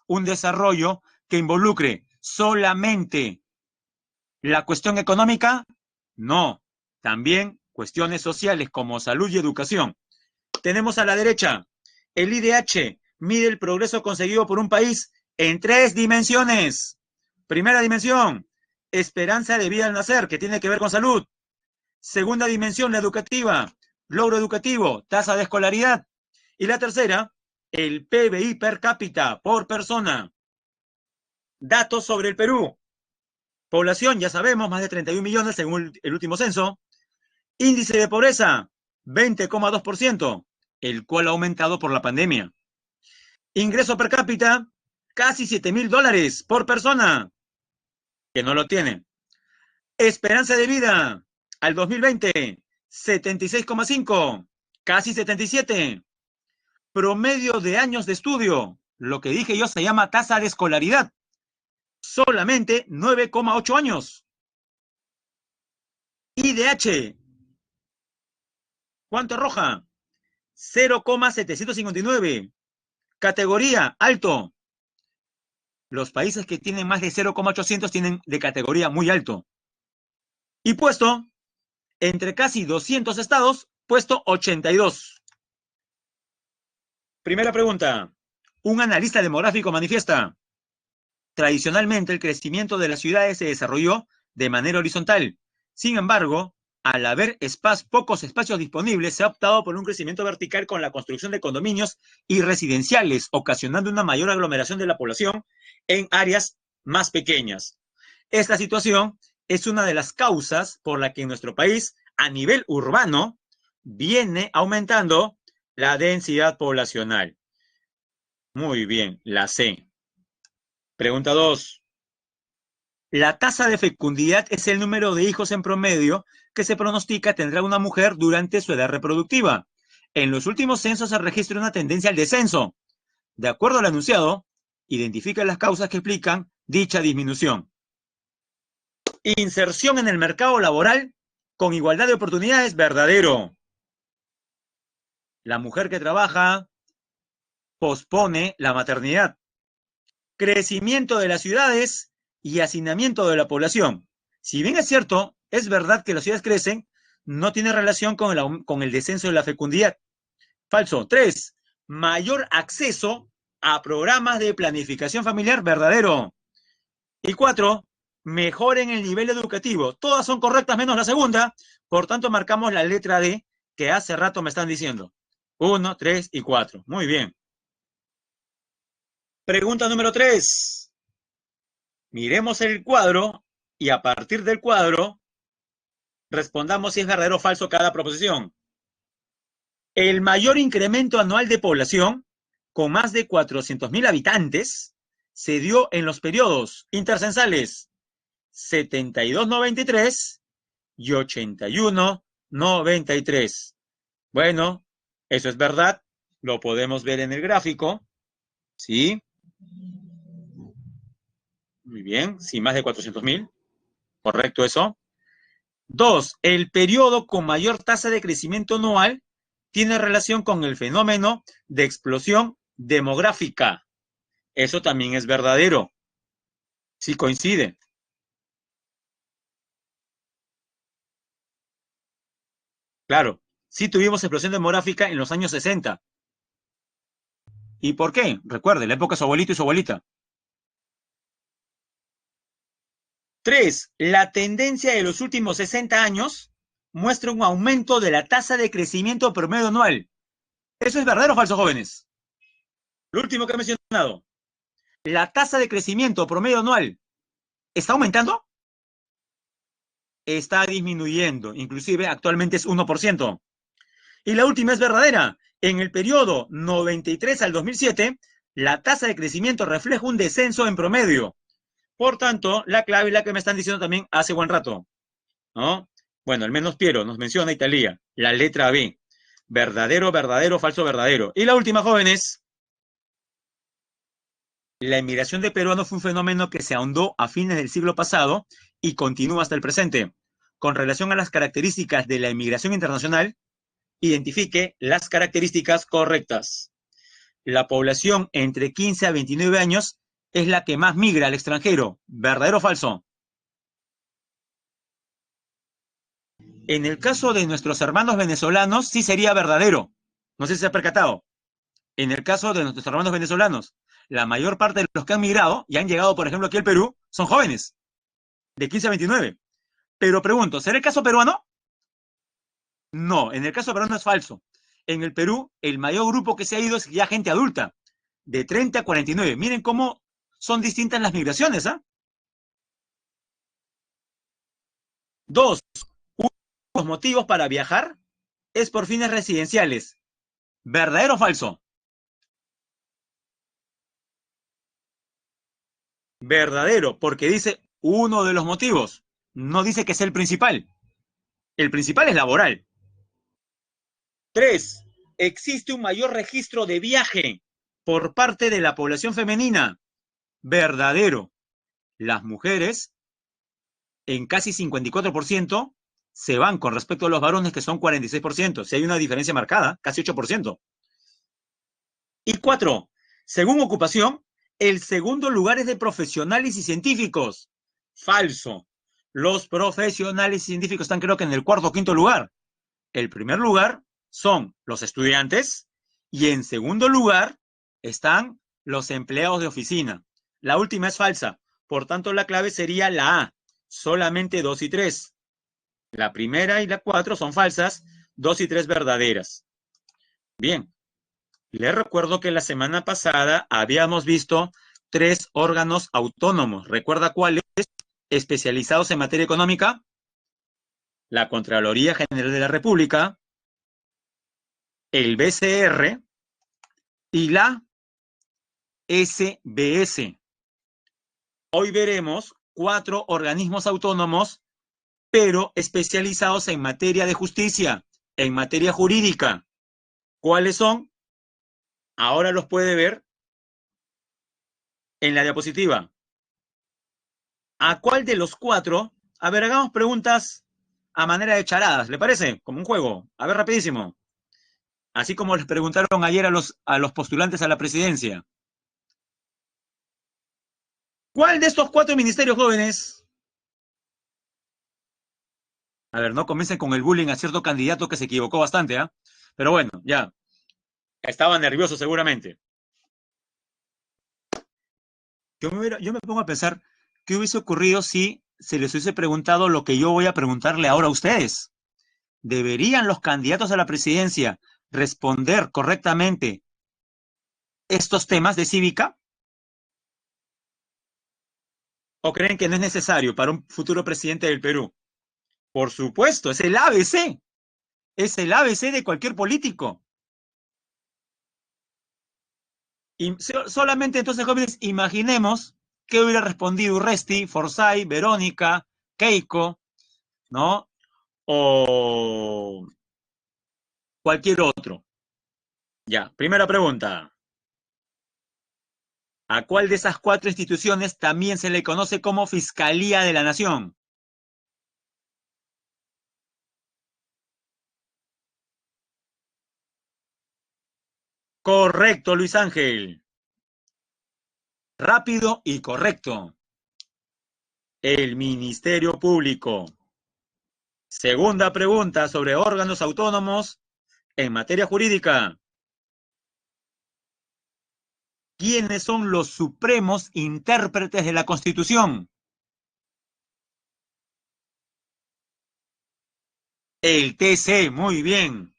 S1: Un desarrollo que involucre solamente la cuestión económica, no, también cuestiones sociales como salud y educación. Tenemos a la derecha, el IDH mide el progreso conseguido por un país en 3 dimensiones. Primera dimensión, esperanza de vida al nacer, que tiene que ver con salud. Segunda dimensión, la educativa, logro educativo, tasa de escolaridad. Y la tercera, el PBI per cápita por persona. Datos sobre el Perú. Población, ya sabemos, más de 31 millones según el último censo. Índice de pobreza, 20,2%, el cual ha aumentado por la pandemia. Ingreso per cápita, casi $7,000 por persona, que no lo tiene. Esperanza de vida al 2020, 76,5, casi 77. Promedio de años de estudio, lo que dije yo se llama tasa de escolaridad, solamente 9,8 años. IDH, ¿cuánto arroja? 0,759. Categoría, alto. Los países que tienen más de 0,800 tienen de categoría muy alto. Y puesto, entre casi 200 estados, puesto 82. Primera pregunta. Un analista demográfico manifiesta: tradicionalmente el crecimiento de las ciudades se desarrolló de manera horizontal. Sin embargo, al haber pocos espacios disponibles, se ha optado por un crecimiento vertical con la construcción de condominios y residenciales, ocasionando una mayor aglomeración de la población en áreas más pequeñas. Esta situación es una de las causas por la que en nuestro país, a nivel urbano, viene aumentando la densidad poblacional. Muy bien, la C. Pregunta 2. La tasa de fecundidad es el número de hijos en promedio que se pronostica tendrá una mujer durante su edad reproductiva. En los últimos censos se registra una tendencia al descenso. De acuerdo al enunciado, identifica las causas que explican dicha disminución. Inserción en el mercado laboral con igualdad de oportunidades, verdadero. La mujer que trabaja pospone la maternidad. Crecimiento de las ciudades y hacinamiento de la población. Si bien es cierto, es verdad que las ciudades crecen, no tiene relación con el descenso de la fecundidad. Falso. 3. Mayor acceso a programas de planificación familiar, verdadero. Y 4. Mejor en el nivel educativo. Todas son correctas menos la segunda, por tanto marcamos la letra D que hace rato me están diciendo. 1, 3 y 4. Muy bien. Pregunta número 3. Miremos el cuadro y a partir del cuadro respondamos si es verdadero o falso cada proposición. El mayor incremento anual de población, con más de 400.000 habitantes, se dio en los periodos intercensales 72-93 y 81-93. Bueno, eso es verdad, lo podemos ver en el gráfico, ¿sí? Muy bien, sí, más de 400.000, correcto eso. 2. El periodo con mayor tasa de crecimiento anual tiene relación con el fenómeno de explosión demográfica. Eso también es verdadero. Sí coincide. Claro, sí tuvimos explosión demográfica en los años 60. ¿Y por qué? Recuerde, la época de su abuelito y su abuelita. 3. La tendencia de los últimos 60 años muestra un aumento de la tasa de crecimiento promedio anual. ¿Eso es verdadero o falso, jóvenes? Lo último que he mencionado. ¿La tasa de crecimiento promedio anual está aumentando? Está disminuyendo. Inclusive actualmente es 1%. Y la última es verdadera. En el periodo 93 al 2007, la tasa de crecimiento refleja un descenso en promedio. Por tanto, la clave es la que me están diciendo también hace buen rato, ¿no? Bueno, al menos Piero nos menciona Italia, la letra B. Verdadero, verdadero, falso, verdadero. Y la última, jóvenes. La emigración de peruanos fue un fenómeno que se ahondó a fines del siglo pasado y continúa hasta el presente. Con relación a las características de la emigración internacional, identifique las características correctas. La población entre 15 a 29 años es la que más migra al extranjero. ¿Verdadero o falso? En el caso de nuestros hermanos venezolanos, sí sería verdadero. No sé si se ha percatado. En el caso de nuestros hermanos venezolanos, la mayor parte de los que han migrado y han llegado, por ejemplo, aquí al Perú, son jóvenes, de 15 a 29. Pero pregunto, ¿será el caso peruano? No, en el caso peruano es falso. En el Perú, el mayor grupo que se ha ido es ya gente adulta, de 30 a 49. Miren cómo son distintas las migraciones, ¿ah? 2. Los motivos para viajar es por fines residenciales. ¿Verdadero o falso? Verdadero, porque dice uno de los motivos. No dice que es el principal. El principal es laboral. 3. Existe un mayor registro de viaje por parte de la población femenina. Verdadero. Las mujeres, en casi 54%, se van con respecto a los varones, que son 46%. Si hay una diferencia marcada, casi 8%. Y 4. Según ocupación, el segundo lugar es de profesionales y científicos. Falso. Los profesionales y científicos están, creo que, en el cuarto o quinto lugar. El primer lugar son los estudiantes Y en segundo lugar están los empleados de oficina. La última es falsa. Por tanto, la clave sería la A. Solamente 2 y 3. La primera y la 4 son falsas, 2 y 3 verdaderas. Bien, les recuerdo que la semana pasada habíamos visto 3 órganos autónomos. ¿Recuerda cuáles? Especializados en materia económica. La Contraloría General de la República, el BCR y la SBS. Hoy veremos 4 organismos autónomos, pero especializados en materia de justicia, en materia jurídica. ¿Cuáles son? Ahora los puede ver en la diapositiva. ¿A cuál de los 4? A ver, hagamos preguntas a manera de charadas, ¿le parece? Como un juego. A ver, rapidísimo. Así como les preguntaron ayer a los postulantes a la presidencia. ¿Cuál de estos 4 ministerios jóvenes? A ver, no comiencen con el bullying a cierto candidato que se equivocó bastante, ¿ah? Pero bueno, ya. Estaba nervioso seguramente. Yo me pongo a pensar, ¿qué hubiese ocurrido si se les hubiese preguntado lo que yo voy a preguntarle ahora a ustedes? ¿Deberían los candidatos a la presidencia responder correctamente estos temas de cívica? ¿O creen que no es necesario para un futuro presidente del Perú? Por supuesto, es el ABC. Es el ABC de cualquier político. Y solamente entonces, jóvenes, imaginemos qué hubiera respondido Urresti, Forsyth, Verónica, Keiko, ¿no? O cualquier otro. Ya, primera pregunta. ¿A cuál de esas 4 instituciones también se le conoce como Fiscalía de la Nación? Correcto, Luis Ángel. Rápido y correcto. El Ministerio Público. Segunda pregunta sobre órganos autónomos en materia jurídica. ¿Quiénes son los supremos intérpretes de la Constitución? El TC, muy bien.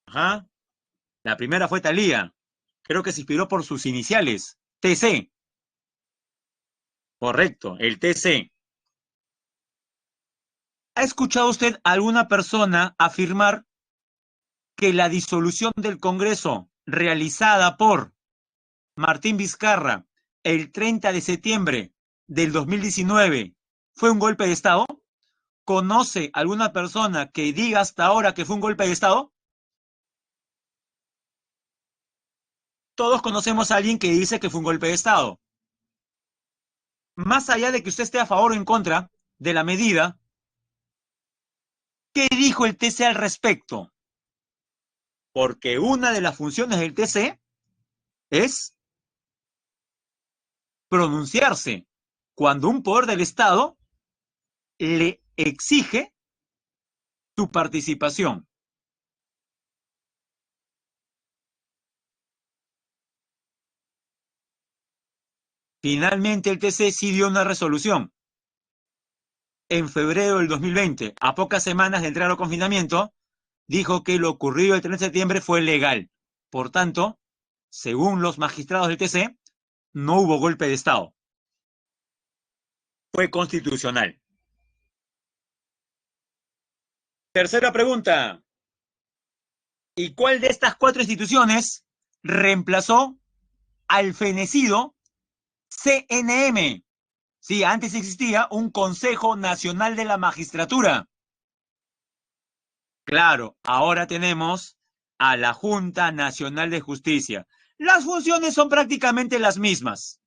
S1: Ajá. La primera fue Thalía. Creo que se inspiró por sus iniciales. TC. Correcto, el TC. ¿Ha escuchado usted a alguna persona afirmar que la disolución del Congreso realizada por Martín Vizcarra el 30 de septiembre del 2019 fue un golpe de Estado? ¿Conoce alguna persona que diga hasta ahora que fue un golpe de Estado? Todos conocemos a alguien que dice que fue un golpe de Estado. Más allá de que usted esté a favor o en contra de la medida, ¿qué dijo el TC al respecto? Porque una de las funciones del TC es pronunciarse cuando un poder del Estado le exige tu participación. Finalmente el TC sí dio una resolución en febrero del 2020, a pocas semanas de entrar al confinamiento, dijo que lo ocurrido el 3 de septiembre fue legal. Por tanto, según los magistrados del TC, no hubo golpe de Estado. Fue constitucional. Tercera pregunta. ¿Y cuál de estas 4 instituciones reemplazó al fenecido CNM? Sí, antes existía un Consejo Nacional de la Magistratura. Claro, ahora tenemos a la Junta Nacional de Justicia. Las funciones son prácticamente las mismas.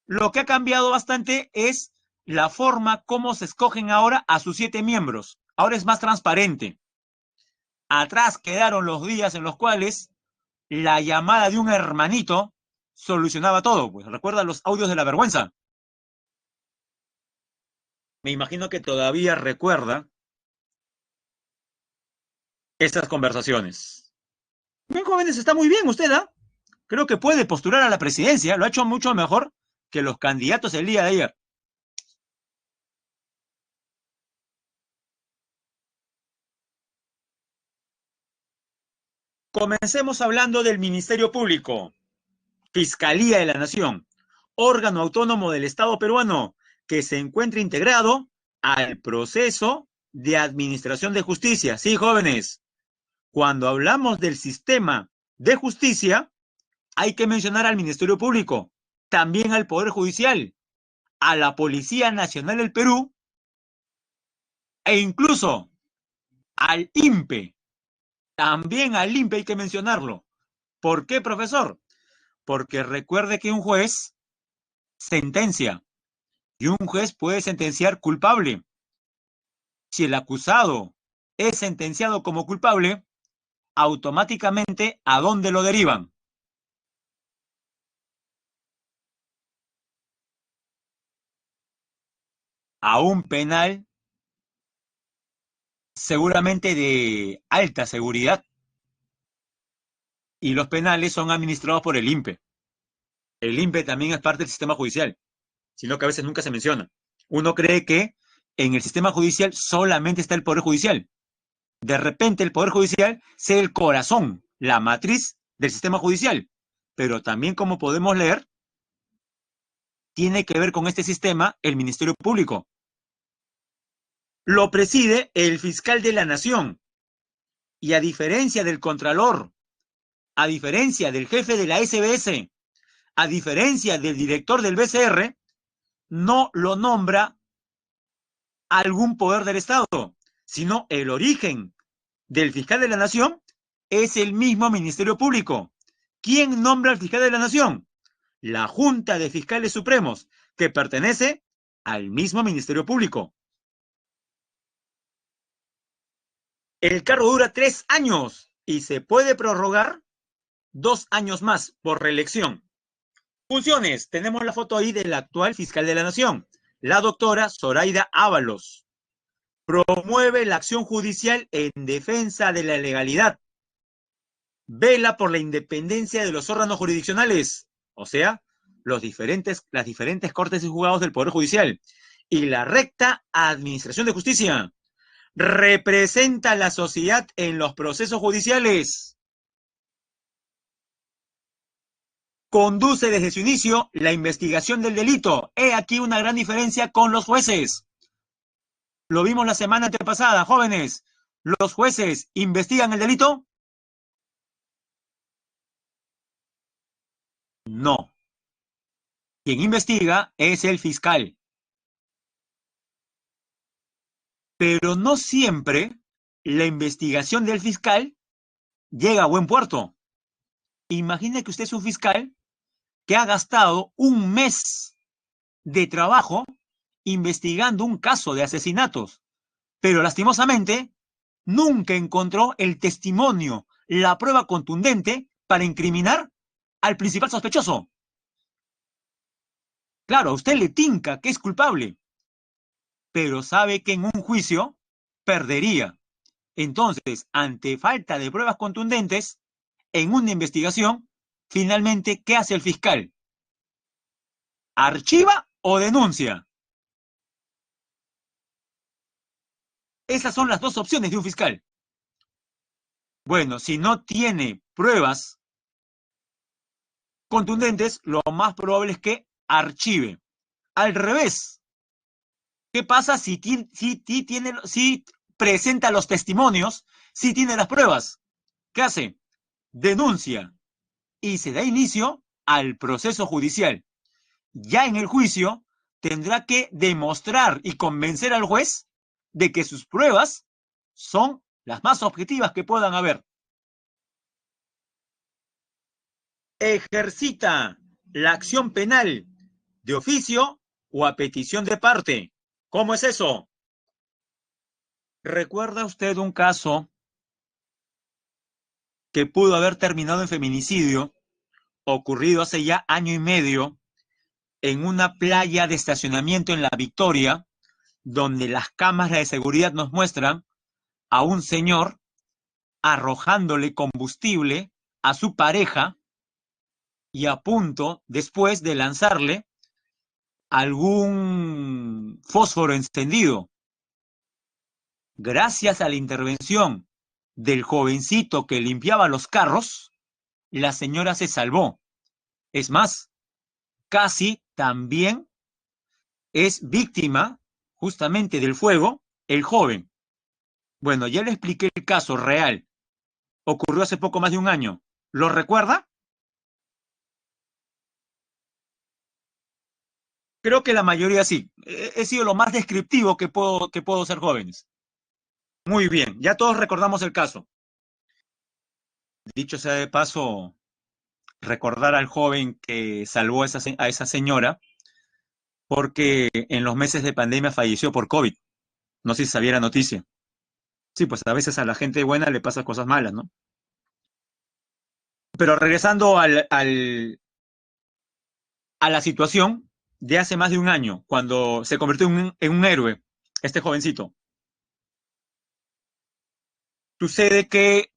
S1: Lo que ha cambiado bastante es la forma como se escogen ahora a sus 7 miembros. Ahora es más transparente. Atrás quedaron los días en los cuales la llamada de un hermanito solucionaba todo. Pues recuerda los audios de la vergüenza. Me imagino que todavía recuerda esas conversaciones. Bien, jóvenes, está muy bien usted, ¿ah? Creo que puede postular a la presidencia. Lo ha hecho mucho mejor que los candidatos el día de ayer. Comencemos hablando del Ministerio Público, Fiscalía de la Nación, órgano autónomo del Estado peruano que se encuentra integrado al proceso de administración de justicia. Sí, jóvenes, cuando hablamos del sistema de justicia, hay que mencionar al Ministerio Público, también al Poder Judicial, a la Policía Nacional del Perú e incluso al INPE. También al INPE hay que mencionarlo. ¿Por qué, profesor? Porque recuerde que un juez sentencia y un juez puede sentenciar culpable. Si el acusado es sentenciado como culpable, automáticamente, ¿a dónde lo derivan? A un penal seguramente de alta seguridad. Y los penales son administrados por el INPE. El INPE también es parte del sistema judicial, sino que a veces nunca se menciona. Uno cree que en el sistema judicial solamente está el Poder Judicial. De repente el Poder Judicial sea el corazón, la matriz del sistema judicial. Pero también, como podemos leer, tiene que ver con este sistema el Ministerio Público. Lo preside el fiscal de la Nación. Y a diferencia del Contralor, a diferencia del jefe de la SBS, a diferencia del director del BCR, no lo nombra algún poder del Estado, sino el origen del fiscal de la Nación es el mismo Ministerio Público. ¿Quién nombra al fiscal de la Nación? La Junta de Fiscales Supremos, que pertenece al mismo Ministerio Público. El cargo dura 3 años y se puede prorrogar 2 años más por reelección. Funciones. Tenemos la foto ahí del actual fiscal de la Nación, la doctora Zoraida Ábalos. Promueve la acción judicial en defensa de la legalidad. Vela por la independencia de los órganos jurisdiccionales, o sea, las diferentes cortes y juzgados del Poder Judicial, y la recta administración de justicia. Representa a la sociedad en los procesos judiciales. Conduce desde su inicio la investigación del delito. He aquí una gran diferencia con los jueces. Lo vimos la semana antepasada, jóvenes. ¿Los jueces investigan el delito? No. Quien investiga es el fiscal. Pero no siempre la investigación del fiscal llega a buen puerto. Imagine que usted es un fiscal que ha gastado un mes de trabajo investigando un caso de asesinatos, pero lastimosamente nunca encontró el testimonio, la prueba contundente para incriminar al principal sospechoso. Claro, a usted le tinca que es culpable, pero sabe que en un juicio perdería. Entonces, ante falta de pruebas contundentes, en una investigación, finalmente, ¿qué hace el fiscal? ¿Archiva o denuncia? Esas son las dos opciones de un fiscal. Bueno, si no tiene pruebas contundentes, lo más probable es que archive. Al revés, ¿qué pasa si presenta los testimonios, si tiene las pruebas? ¿Qué hace? Denuncia y se da inicio al proceso judicial. Ya en el juicio tendrá que demostrar y convencer al juez de que sus pruebas son las más objetivas que puedan haber. Ejercita la acción penal de oficio o a petición de parte. ¿Cómo es eso? ¿Recuerda usted un caso que pudo haber terminado en feminicidio, ocurrido hace ya 1 año y medio, en una playa de estacionamiento en La Victoria, donde las cámaras de seguridad nos muestran a un señor arrojándole combustible a su pareja y a punto después de lanzarle algún fósforo encendido. Gracias a la intervención del jovencito que limpiaba los carros, la señora se salvó. Es más, casi también es víctima justamente del fuego el joven. Bueno, ya le expliqué el caso real. Ocurrió hace poco más de un año. ¿Lo recuerda? Creo que la mayoría sí. He sido lo más descriptivo que puedo ser, jóvenes. Muy bien, ya todos recordamos el caso. Dicho sea de paso, recordar al joven que salvó a esa señora, porque en los meses de pandemia falleció por COVID. No sé si sabía la noticia. Sí, pues a veces a la gente buena le pasan cosas malas, ¿no? Pero regresando a la situación de hace más de un año, cuando se convirtió en un héroe, este jovencito. Sucede que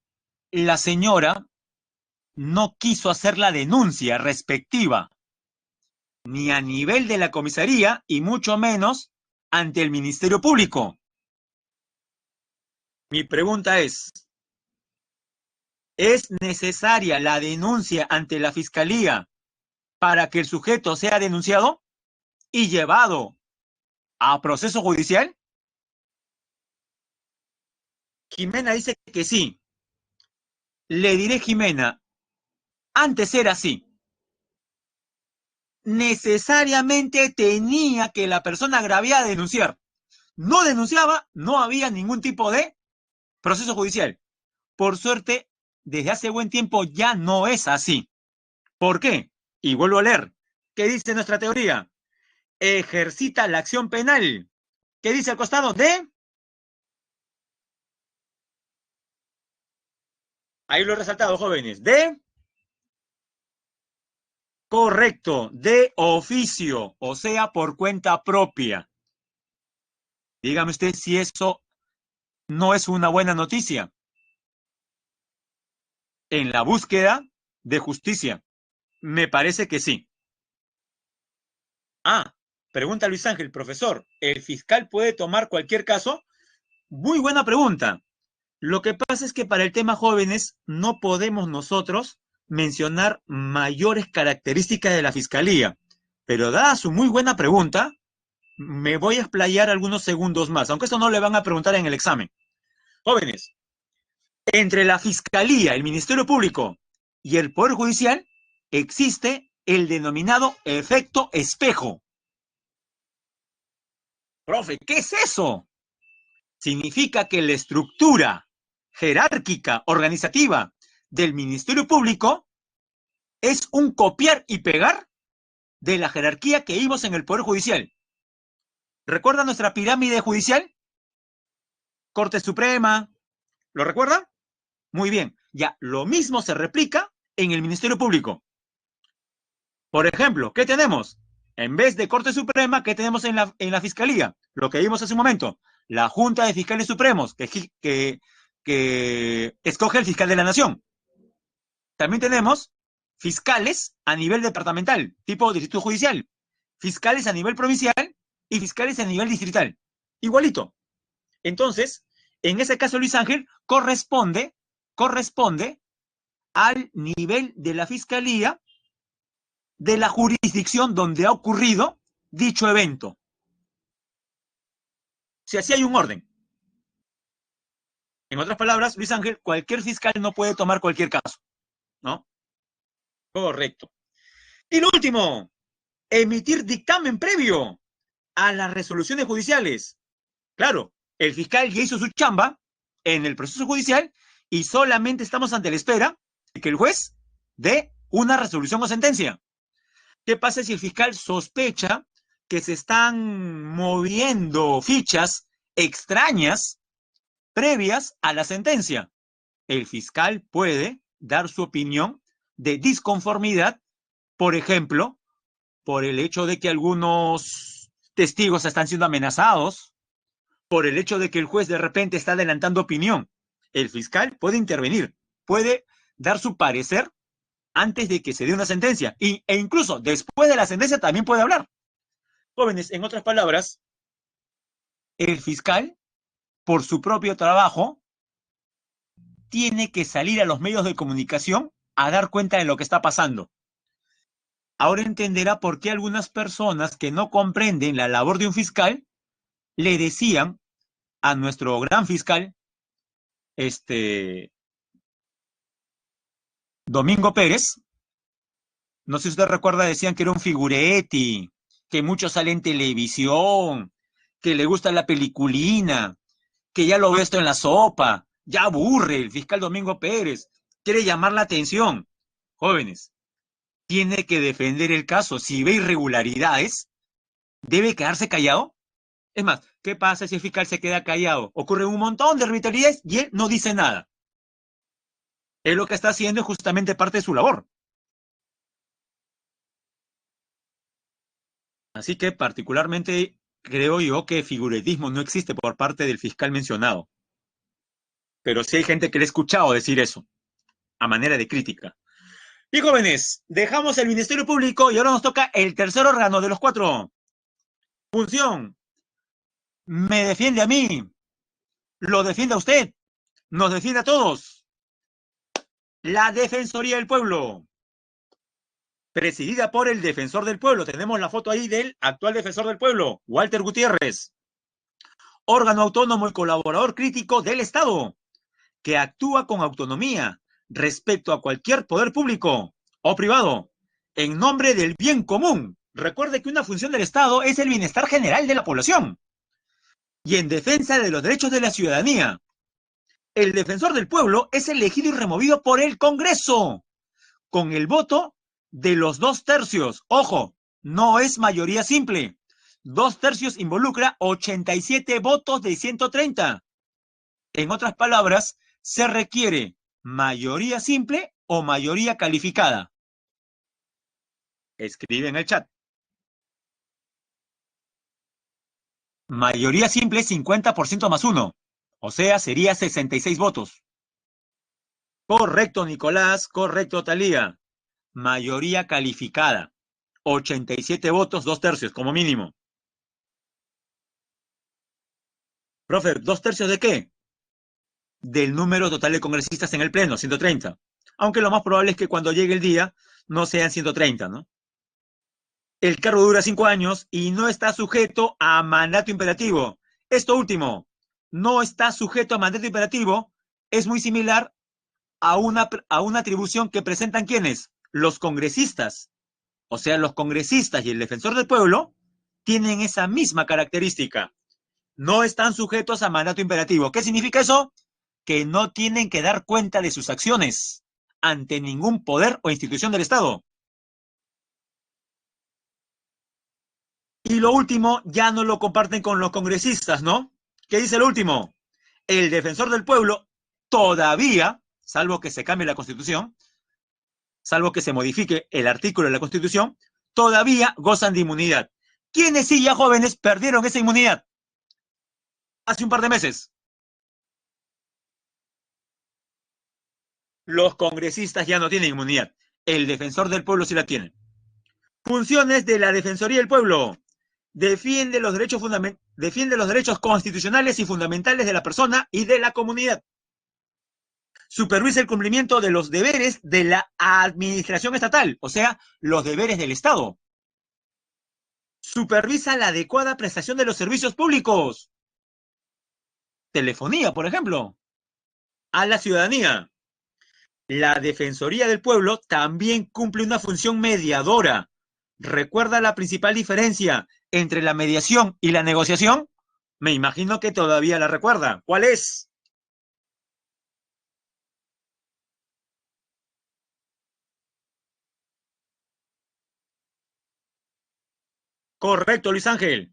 S1: la señora no quiso hacer la denuncia respectiva, ni a nivel de la comisaría y mucho menos ante el Ministerio Público. Mi pregunta ¿es necesaria la denuncia ante la Fiscalía para que el sujeto sea denunciado y llevado a proceso judicial? Jimena dice que sí. Le diré, Jimena, antes era así. Necesariamente tenía que la persona agraviada denunciar. No denunciaba, no había ningún tipo de proceso judicial. Por suerte, desde hace buen tiempo ya no es así. ¿Por qué? Y vuelvo a leer. ¿Qué dice nuestra teoría? Ejercita la acción penal. ¿Qué dice al costado? Ahí lo he resaltado, jóvenes. Correcto, de oficio, o sea, por cuenta propia. Dígame usted si eso no es una buena noticia en la búsqueda de justicia. Me parece que sí. Ah, pregunta Luis Ángel, profesor, ¿el fiscal puede tomar cualquier caso? Muy buena pregunta. Lo que pasa es que para el tema jóvenes no podemos nosotros mencionar mayores características de la fiscalía, pero dada su muy buena pregunta, me voy a explayar algunos segundos más, aunque esto no le van a preguntar en el examen. Jóvenes, entre la Fiscalía, el Ministerio Público y el Poder Judicial existe el denominado efecto espejo. Profe, ¿qué es eso? Significa que la estructura jerárquica, organizativa del Ministerio Público es un copiar y pegar de la jerarquía que vimos en el Poder Judicial. ¿Recuerda nuestra pirámide judicial? Corte Suprema, ¿lo recuerda? Muy bien, ya, lo mismo se replica en el Ministerio Público. Por ejemplo, ¿qué tenemos? En vez de Corte Suprema, ¿qué tenemos en la Fiscalía? Lo que vimos hace un momento, la Junta de Fiscales Supremos, que escoge el fiscal de la Nación. También tenemos fiscales a nivel departamental, tipo distrito judicial, fiscales a nivel provincial y fiscales a nivel distrital. Igualito. Entonces, en ese caso, Luis Ángel, corresponde al nivel de la fiscalía de la jurisdicción donde ha ocurrido dicho evento. Si así hay un orden. En otras palabras, Luis Ángel, cualquier fiscal no puede tomar cualquier caso, ¿no? Correcto. Y lo último, emitir dictamen previo a las resoluciones judiciales. Claro, el fiscal ya hizo su chamba en el proceso judicial y solamente estamos ante la espera de que el juez dé una resolución o sentencia. ¿Qué pasa si el fiscal sospecha que se están moviendo fichas extrañas previas a la sentencia? El fiscal puede dar su opinión de disconformidad, por ejemplo, por el hecho de que algunos testigos están siendo amenazados, por el hecho de que el juez de repente está adelantando opinión. El fiscal puede intervenir, puede dar su parecer antes de que se dé una sentencia. E incluso después de la sentencia también puede hablar. Jóvenes, en otras palabras, el fiscal, por su propio trabajo, tiene que salir a los medios de comunicación a dar cuenta de lo que está pasando. Ahora entenderá por qué algunas personas que no comprenden la labor de un fiscal le decían a nuestro gran fiscal, Domingo Pérez, no sé si usted recuerda, decían que era un figuretti, que mucho sale en televisión, que le gusta la peliculina, que ya lo ve esto en la sopa, ya aburre el fiscal Domingo Pérez, quiere llamar la atención. Jóvenes, tiene que defender el caso. Si ve irregularidades, debe quedarse callado. Es más, ¿qué pasa si el fiscal se queda callado? Ocurre un montón de arbitrariedades y él no dice nada. Él lo que está haciendo es justamente parte de su labor. Así que particularmente creo yo que figuretismo no existe por parte del fiscal mencionado. Pero sí hay gente que le ha escuchado decir eso, a manera de crítica. Y jóvenes, dejamos el Ministerio Público y ahora nos toca el tercer órgano de los cuatro. Función. Me defiende a mí, lo defiende a usted, nos defiende a todos. La Defensoría del Pueblo, presidida por el Defensor del Pueblo. Tenemos la foto ahí del actual Defensor del Pueblo, Walter Gutiérrez. Órgano autónomo y colaborador crítico del Estado, que actúa con autonomía respecto a cualquier poder público o privado, en nombre del bien común. Recuerde que una función del Estado es el bienestar general de la población y en defensa de los derechos de la ciudadanía. El defensor del pueblo es elegido y removido por el Congreso, con el voto de los 2/3. Ojo, no es mayoría simple. 2/3 involucra 87 votos de 130. En otras palabras, se requiere mayoría simple o mayoría calificada. Escribe en el chat. Mayoría simple 50% más 1. O sea, sería 66 votos. Correcto, Nicolás. Correcto, Talía. Mayoría calificada. 87 votos, 2/3, como mínimo. Profe, ¿2/3 de qué? Del número total de congresistas en el Pleno, 130. Aunque lo más probable es que cuando llegue el día no sean 130, ¿no? El cargo dura 5 años y no está sujeto a mandato imperativo. Esto último, no está sujeto a mandato imperativo, es muy similar a una atribución que presentan ¿quiénes? Los congresistas. O sea, los congresistas y el defensor del pueblo tienen esa misma característica. No están sujetos a mandato imperativo. ¿Qué significa eso? Que no tienen que dar cuenta de sus acciones ante ningún poder o institución del Estado. Y lo último, ya no lo comparten con los congresistas, ¿no? ¿Qué dice el último? El defensor del pueblo todavía, salvo que se cambie la Constitución, salvo que se modifique el artículo de la Constitución, todavía gozan de inmunidad. ¿Quiénes sí ya jóvenes perdieron esa inmunidad? Hace un par de meses. Los congresistas ya no tienen inmunidad. El defensor del pueblo sí la tiene. Funciones de la Defensoría del Pueblo. Defiende los derechos constitucionales y fundamentales de la persona y de la comunidad. Supervisa el cumplimiento de los deberes de la administración estatal, o sea, los deberes del Estado. Supervisa la adecuada prestación de los servicios públicos. Telefonía, por ejemplo, a la ciudadanía. La Defensoría del Pueblo también cumple una función mediadora. ¿Recuerda la principal diferencia entre la mediación y la negociación? Me imagino que todavía la recuerda. ¿Cuál es? Correcto, Luis Ángel.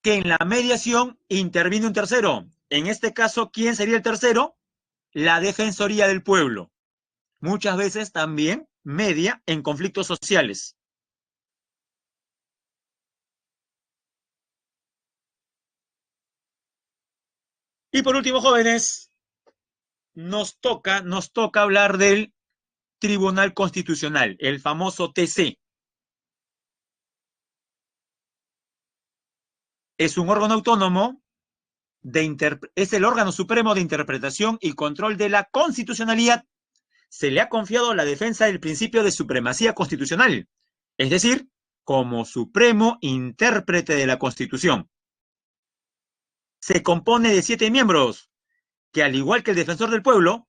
S1: Que en la mediación interviene un tercero. En este caso, ¿quién sería el tercero? La Defensoría del Pueblo. Muchas veces también media en conflictos sociales. Y por último, jóvenes, nos toca hablar del Tribunal Constitucional, el famoso TC. Es un órgano autónomo, es el órgano supremo de interpretación y control de la constitucionalidad. Se le ha confiado la defensa del principio de supremacía constitucional, es decir, como supremo intérprete de la Constitución. Se compone de 7 miembros, que al igual que el defensor del pueblo,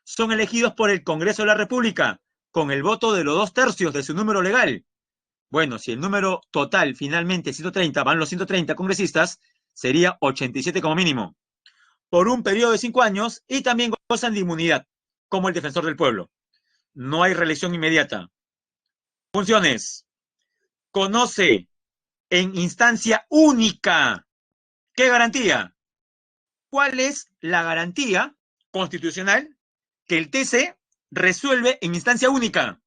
S1: son elegidos por el Congreso de la República, con el voto de los 2/3 de su número legal. Bueno, si el número total finalmente es 130, van los 130 congresistas, sería 87 como mínimo, por un periodo de 5 años, y también gozan de inmunidad, como el defensor del pueblo. No hay reelección inmediata. Funciones. Conoce en instancia única. ¿Qué garantía? ¿Cuál es la garantía constitucional que el TC resuelve en instancia única?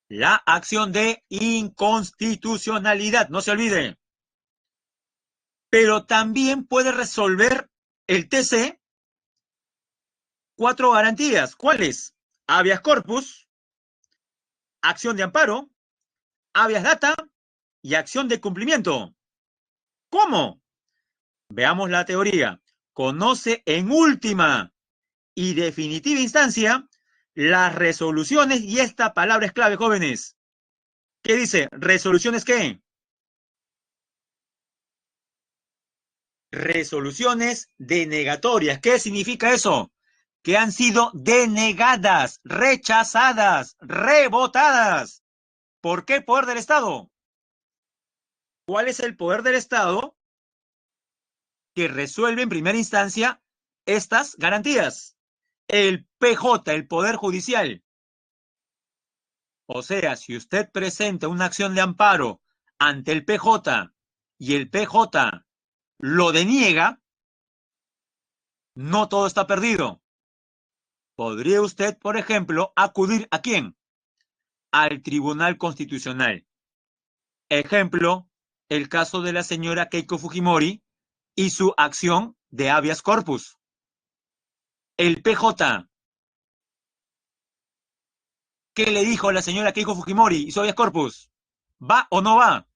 S1: La acción de inconstitucionalidad, no se olvide. Pero también puede resolver el TC 4 garantías. ¿Cuáles? Habeas corpus, acción de amparo, habeas data y acción de cumplimiento. ¿Cómo? Veamos la teoría. Conoce en última y definitiva instancia las resoluciones, y esta palabra es clave, jóvenes. ¿Qué dice? ¿Resoluciones qué? Resoluciones denegatorias. ¿Qué significa eso? Que han sido denegadas, rechazadas, rebotadas. ¿Por qué poder del Estado? ¿Cuál es el poder del Estado que resuelve en primera instancia estas garantías? El PJ, el Poder Judicial. O sea, si usted presenta una acción de amparo ante el PJ y el PJ lo deniega, no todo está perdido. Podría usted, por ejemplo, acudir ¿a quién? Al Tribunal Constitucional. Ejemplo, el caso de la señora Keiko Fujimori y su acción de habeas corpus. El PJ, ¿qué le dijo la señora Keiko Fujimori y su habeas corpus? ¿Va o no va?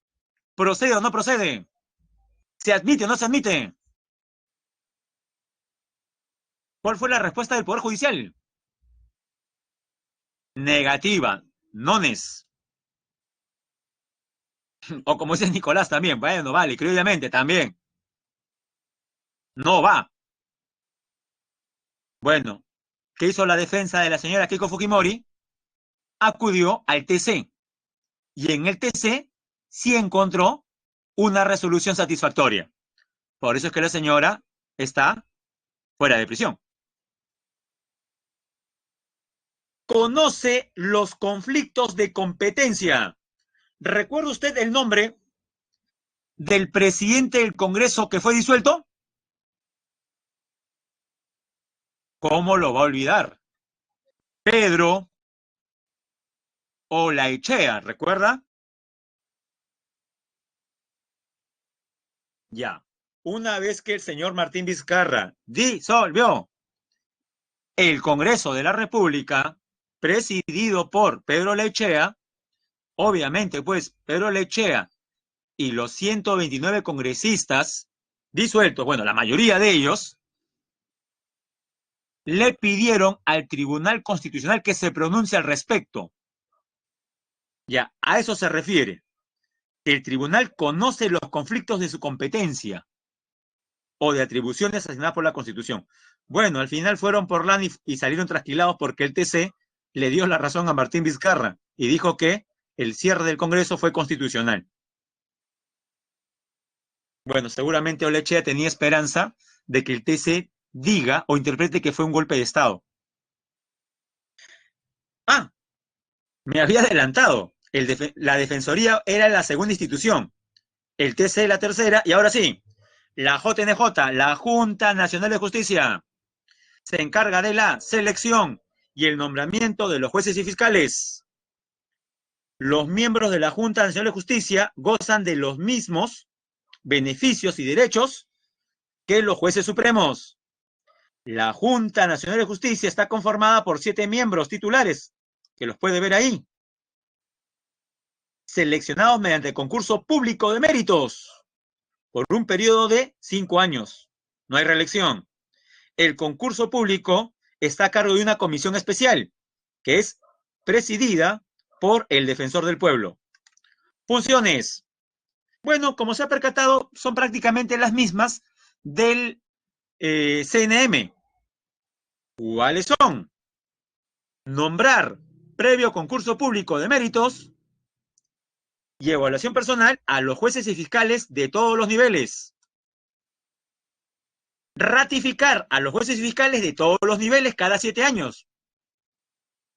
S1: ¿Procede o no procede? ¿Se admite o no se admite? ¿Cuál fue la respuesta del Poder Judicial? Negativa, nones. O como dice Nicolás también, bueno, vale, criolamente también. No va. Bueno, ¿qué hizo la defensa de la señora Keiko Fujimori? Acudió al TC. Y en el TC sí encontró una resolución satisfactoria. Por eso es que la señora está fuera de prisión. Conoce los conflictos de competencia. ¿Recuerda usted el nombre del presidente del Congreso que fue disuelto? ¿Cómo lo va a olvidar? Pedro Olaechea, ¿recuerda? Ya. Una vez que el señor Martín Vizcarra disolvió el Congreso de la República, presidido por Pedro Olaechea, obviamente, pues, Pedro Olaechea y los 129 congresistas disueltos, bueno, la mayoría de ellos, le pidieron al Tribunal Constitucional que se pronuncie al respecto. Ya, a eso se refiere. El tribunal conoce los conflictos de su competencia o de atribuciones asignadas por la Constitución. Bueno, al final fueron por LAN y salieron trasquilados porque el TC le dio la razón a Martín Vizcarra y dijo que el cierre del Congreso fue constitucional. Bueno, seguramente Olaechea tenía esperanza de que el TC diga o interprete que fue un golpe de Estado. Ah, me había adelantado. La Defensoría era la segunda institución, el TC la tercera, y ahora sí, la JNJ, la Junta Nacional de Justicia, se encarga de la selección y el nombramiento de los jueces y fiscales. Los miembros de la Junta Nacional de Justicia gozan de los mismos beneficios y derechos que los jueces supremos. La Junta Nacional de Justicia está conformada por 7 miembros titulares, que los puede ver ahí, seleccionados mediante concurso público de méritos, por un periodo de 5 años. No hay reelección. El concurso público está a cargo de una comisión especial, que es presidida por el defensor del pueblo. Funciones. Bueno, como se ha percatado, son prácticamente las mismas del CNM. ¿Cuáles son? Nombrar, previo concurso público de méritos y evaluación personal, a los jueces y fiscales de todos los niveles. Ratificar a los jueces y fiscales de todos los niveles cada 7 años.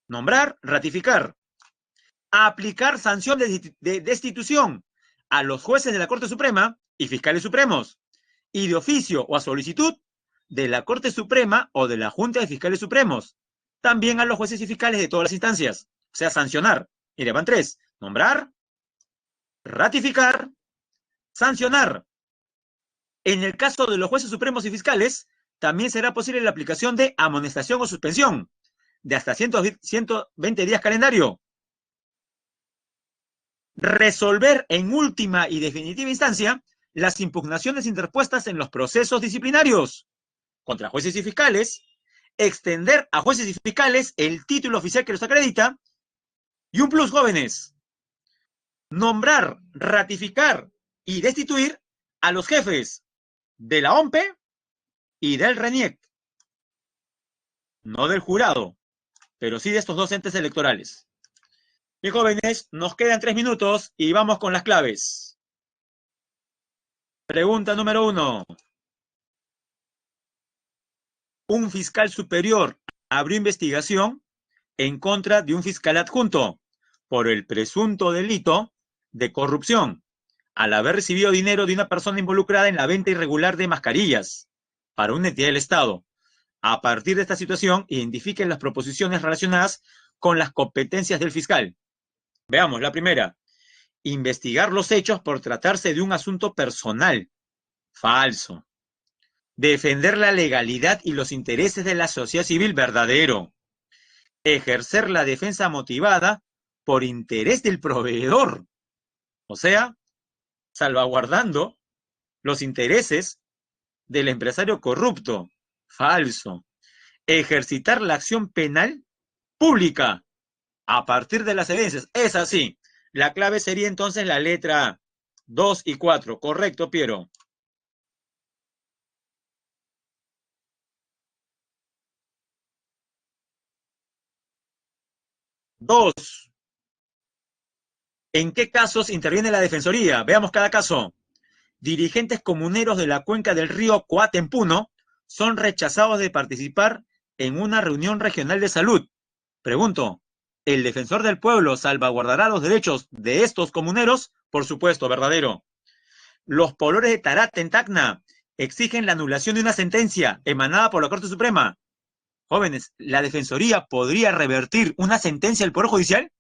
S1: Nombrar, ratificar. Aplicar sanción de destitución a los jueces de la Corte Suprema y fiscales supremos, y de oficio o a solicitud de la Corte Suprema o de la Junta de Fiscales Supremos, también a los jueces y fiscales de todas las instancias, o sea, sancionar. Mire, van 3, nombrar, ratificar, sancionar. En el caso de los jueces supremos y fiscales, también será posible la aplicación de amonestación o suspensión de hasta 120 días calendario. Resolver en última y definitiva instancia las impugnaciones interpuestas en los procesos disciplinarios contra jueces y fiscales, extender a jueces y fiscales el título oficial que los acredita, y un plus, jóvenes, nombrar, ratificar y destituir a los jefes de la OMPE y del RENIEC, no del jurado, pero sí de estos 2 entes electorales. Bien, jóvenes, nos quedan 3 minutos y vamos con las claves. Pregunta número 1. Un fiscal superior abrió investigación en contra de un fiscal adjunto por el presunto delito de corrupción al haber recibido dinero de una persona involucrada en la venta irregular de mascarillas para una entidad del Estado. A partir de esta situación, identifiquen las proposiciones relacionadas con las competencias del fiscal. Veamos, la primera. Investigar los hechos por tratarse de un asunto personal. Falso. Defender la legalidad y los intereses de la sociedad civil. Verdadero. Ejercer la defensa motivada por interés del proveedor. O sea, salvaguardando los intereses del empresario corrupto. Falso. Ejercitar la acción penal pública a partir de las evidencias. Es así. La clave sería entonces la letra 2 y 4. Correcto, Piero. Dos. ¿En qué casos interviene la Defensoría? Veamos cada caso. Dirigentes comuneros de la cuenca del río Coate en Puno son rechazados de participar en una reunión regional de salud. Pregunto, ¿el defensor del pueblo salvaguardará los derechos de estos comuneros? Por supuesto, verdadero. Los pobladores de Tarata en Tacna exigen la anulación de una sentencia emanada por la Corte Suprema. Jóvenes, ¿la Defensoría podría revertir una sentencia del Poder Judicial?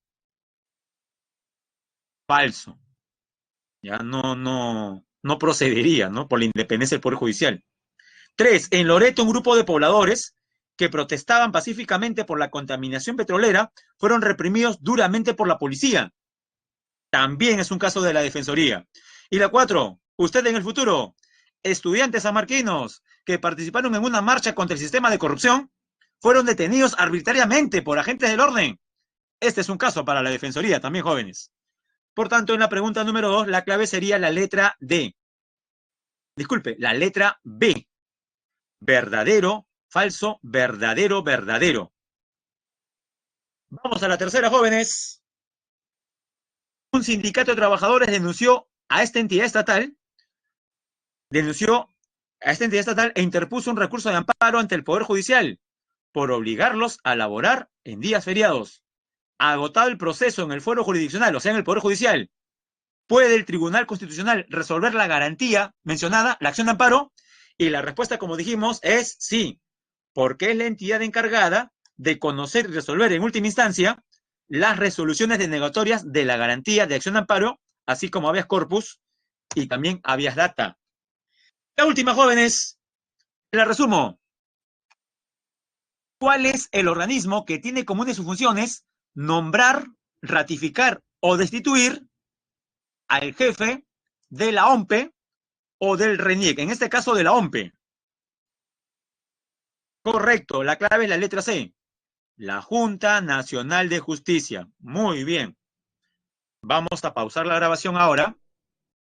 S1: Falso. Ya no procedería, ¿no? Por la independencia del Poder Judicial. 3. En Loreto, un grupo de pobladores que protestaban pacíficamente por la contaminación petrolera fueron reprimidos duramente por la policía. También es un caso de la Defensoría. Y la 4. Usted en el futuro, estudiantes sanmarquinos que participaron en una marcha contra el sistema de corrupción, fueron detenidos arbitrariamente por agentes del orden. Este es un caso para la Defensoría, también, jóvenes. Por tanto, en la pregunta número 2, la clave sería la letra D. Disculpe, la letra B. Verdadero, falso, verdadero, verdadero. Vamos a la tercera, jóvenes. Un sindicato de trabajadores denunció a esta entidad estatal e interpuso un recurso de amparo ante el Poder Judicial por obligarlos a laborar en días feriados. Agotado el proceso en el fuero jurisdiccional, o sea, en el Poder Judicial, ¿puede el Tribunal Constitucional resolver la garantía mencionada, la acción de amparo? Y la respuesta, como dijimos, es sí, porque es la entidad encargada de conocer y resolver en última instancia las resoluciones denegatorias de la garantía de acción de amparo, así como habeas corpus y también habeas data. La última, jóvenes, La resumo. ¿Cuál es el organismo que tiene como una de sus funciones nombrar, ratificar o destituir al jefe de la OMPE o del RENIEC? En este caso de la OMPE. Correcto, la clave es la letra C. La Junta Nacional de Justicia. Muy bien. Vamos a pausar la grabación ahora.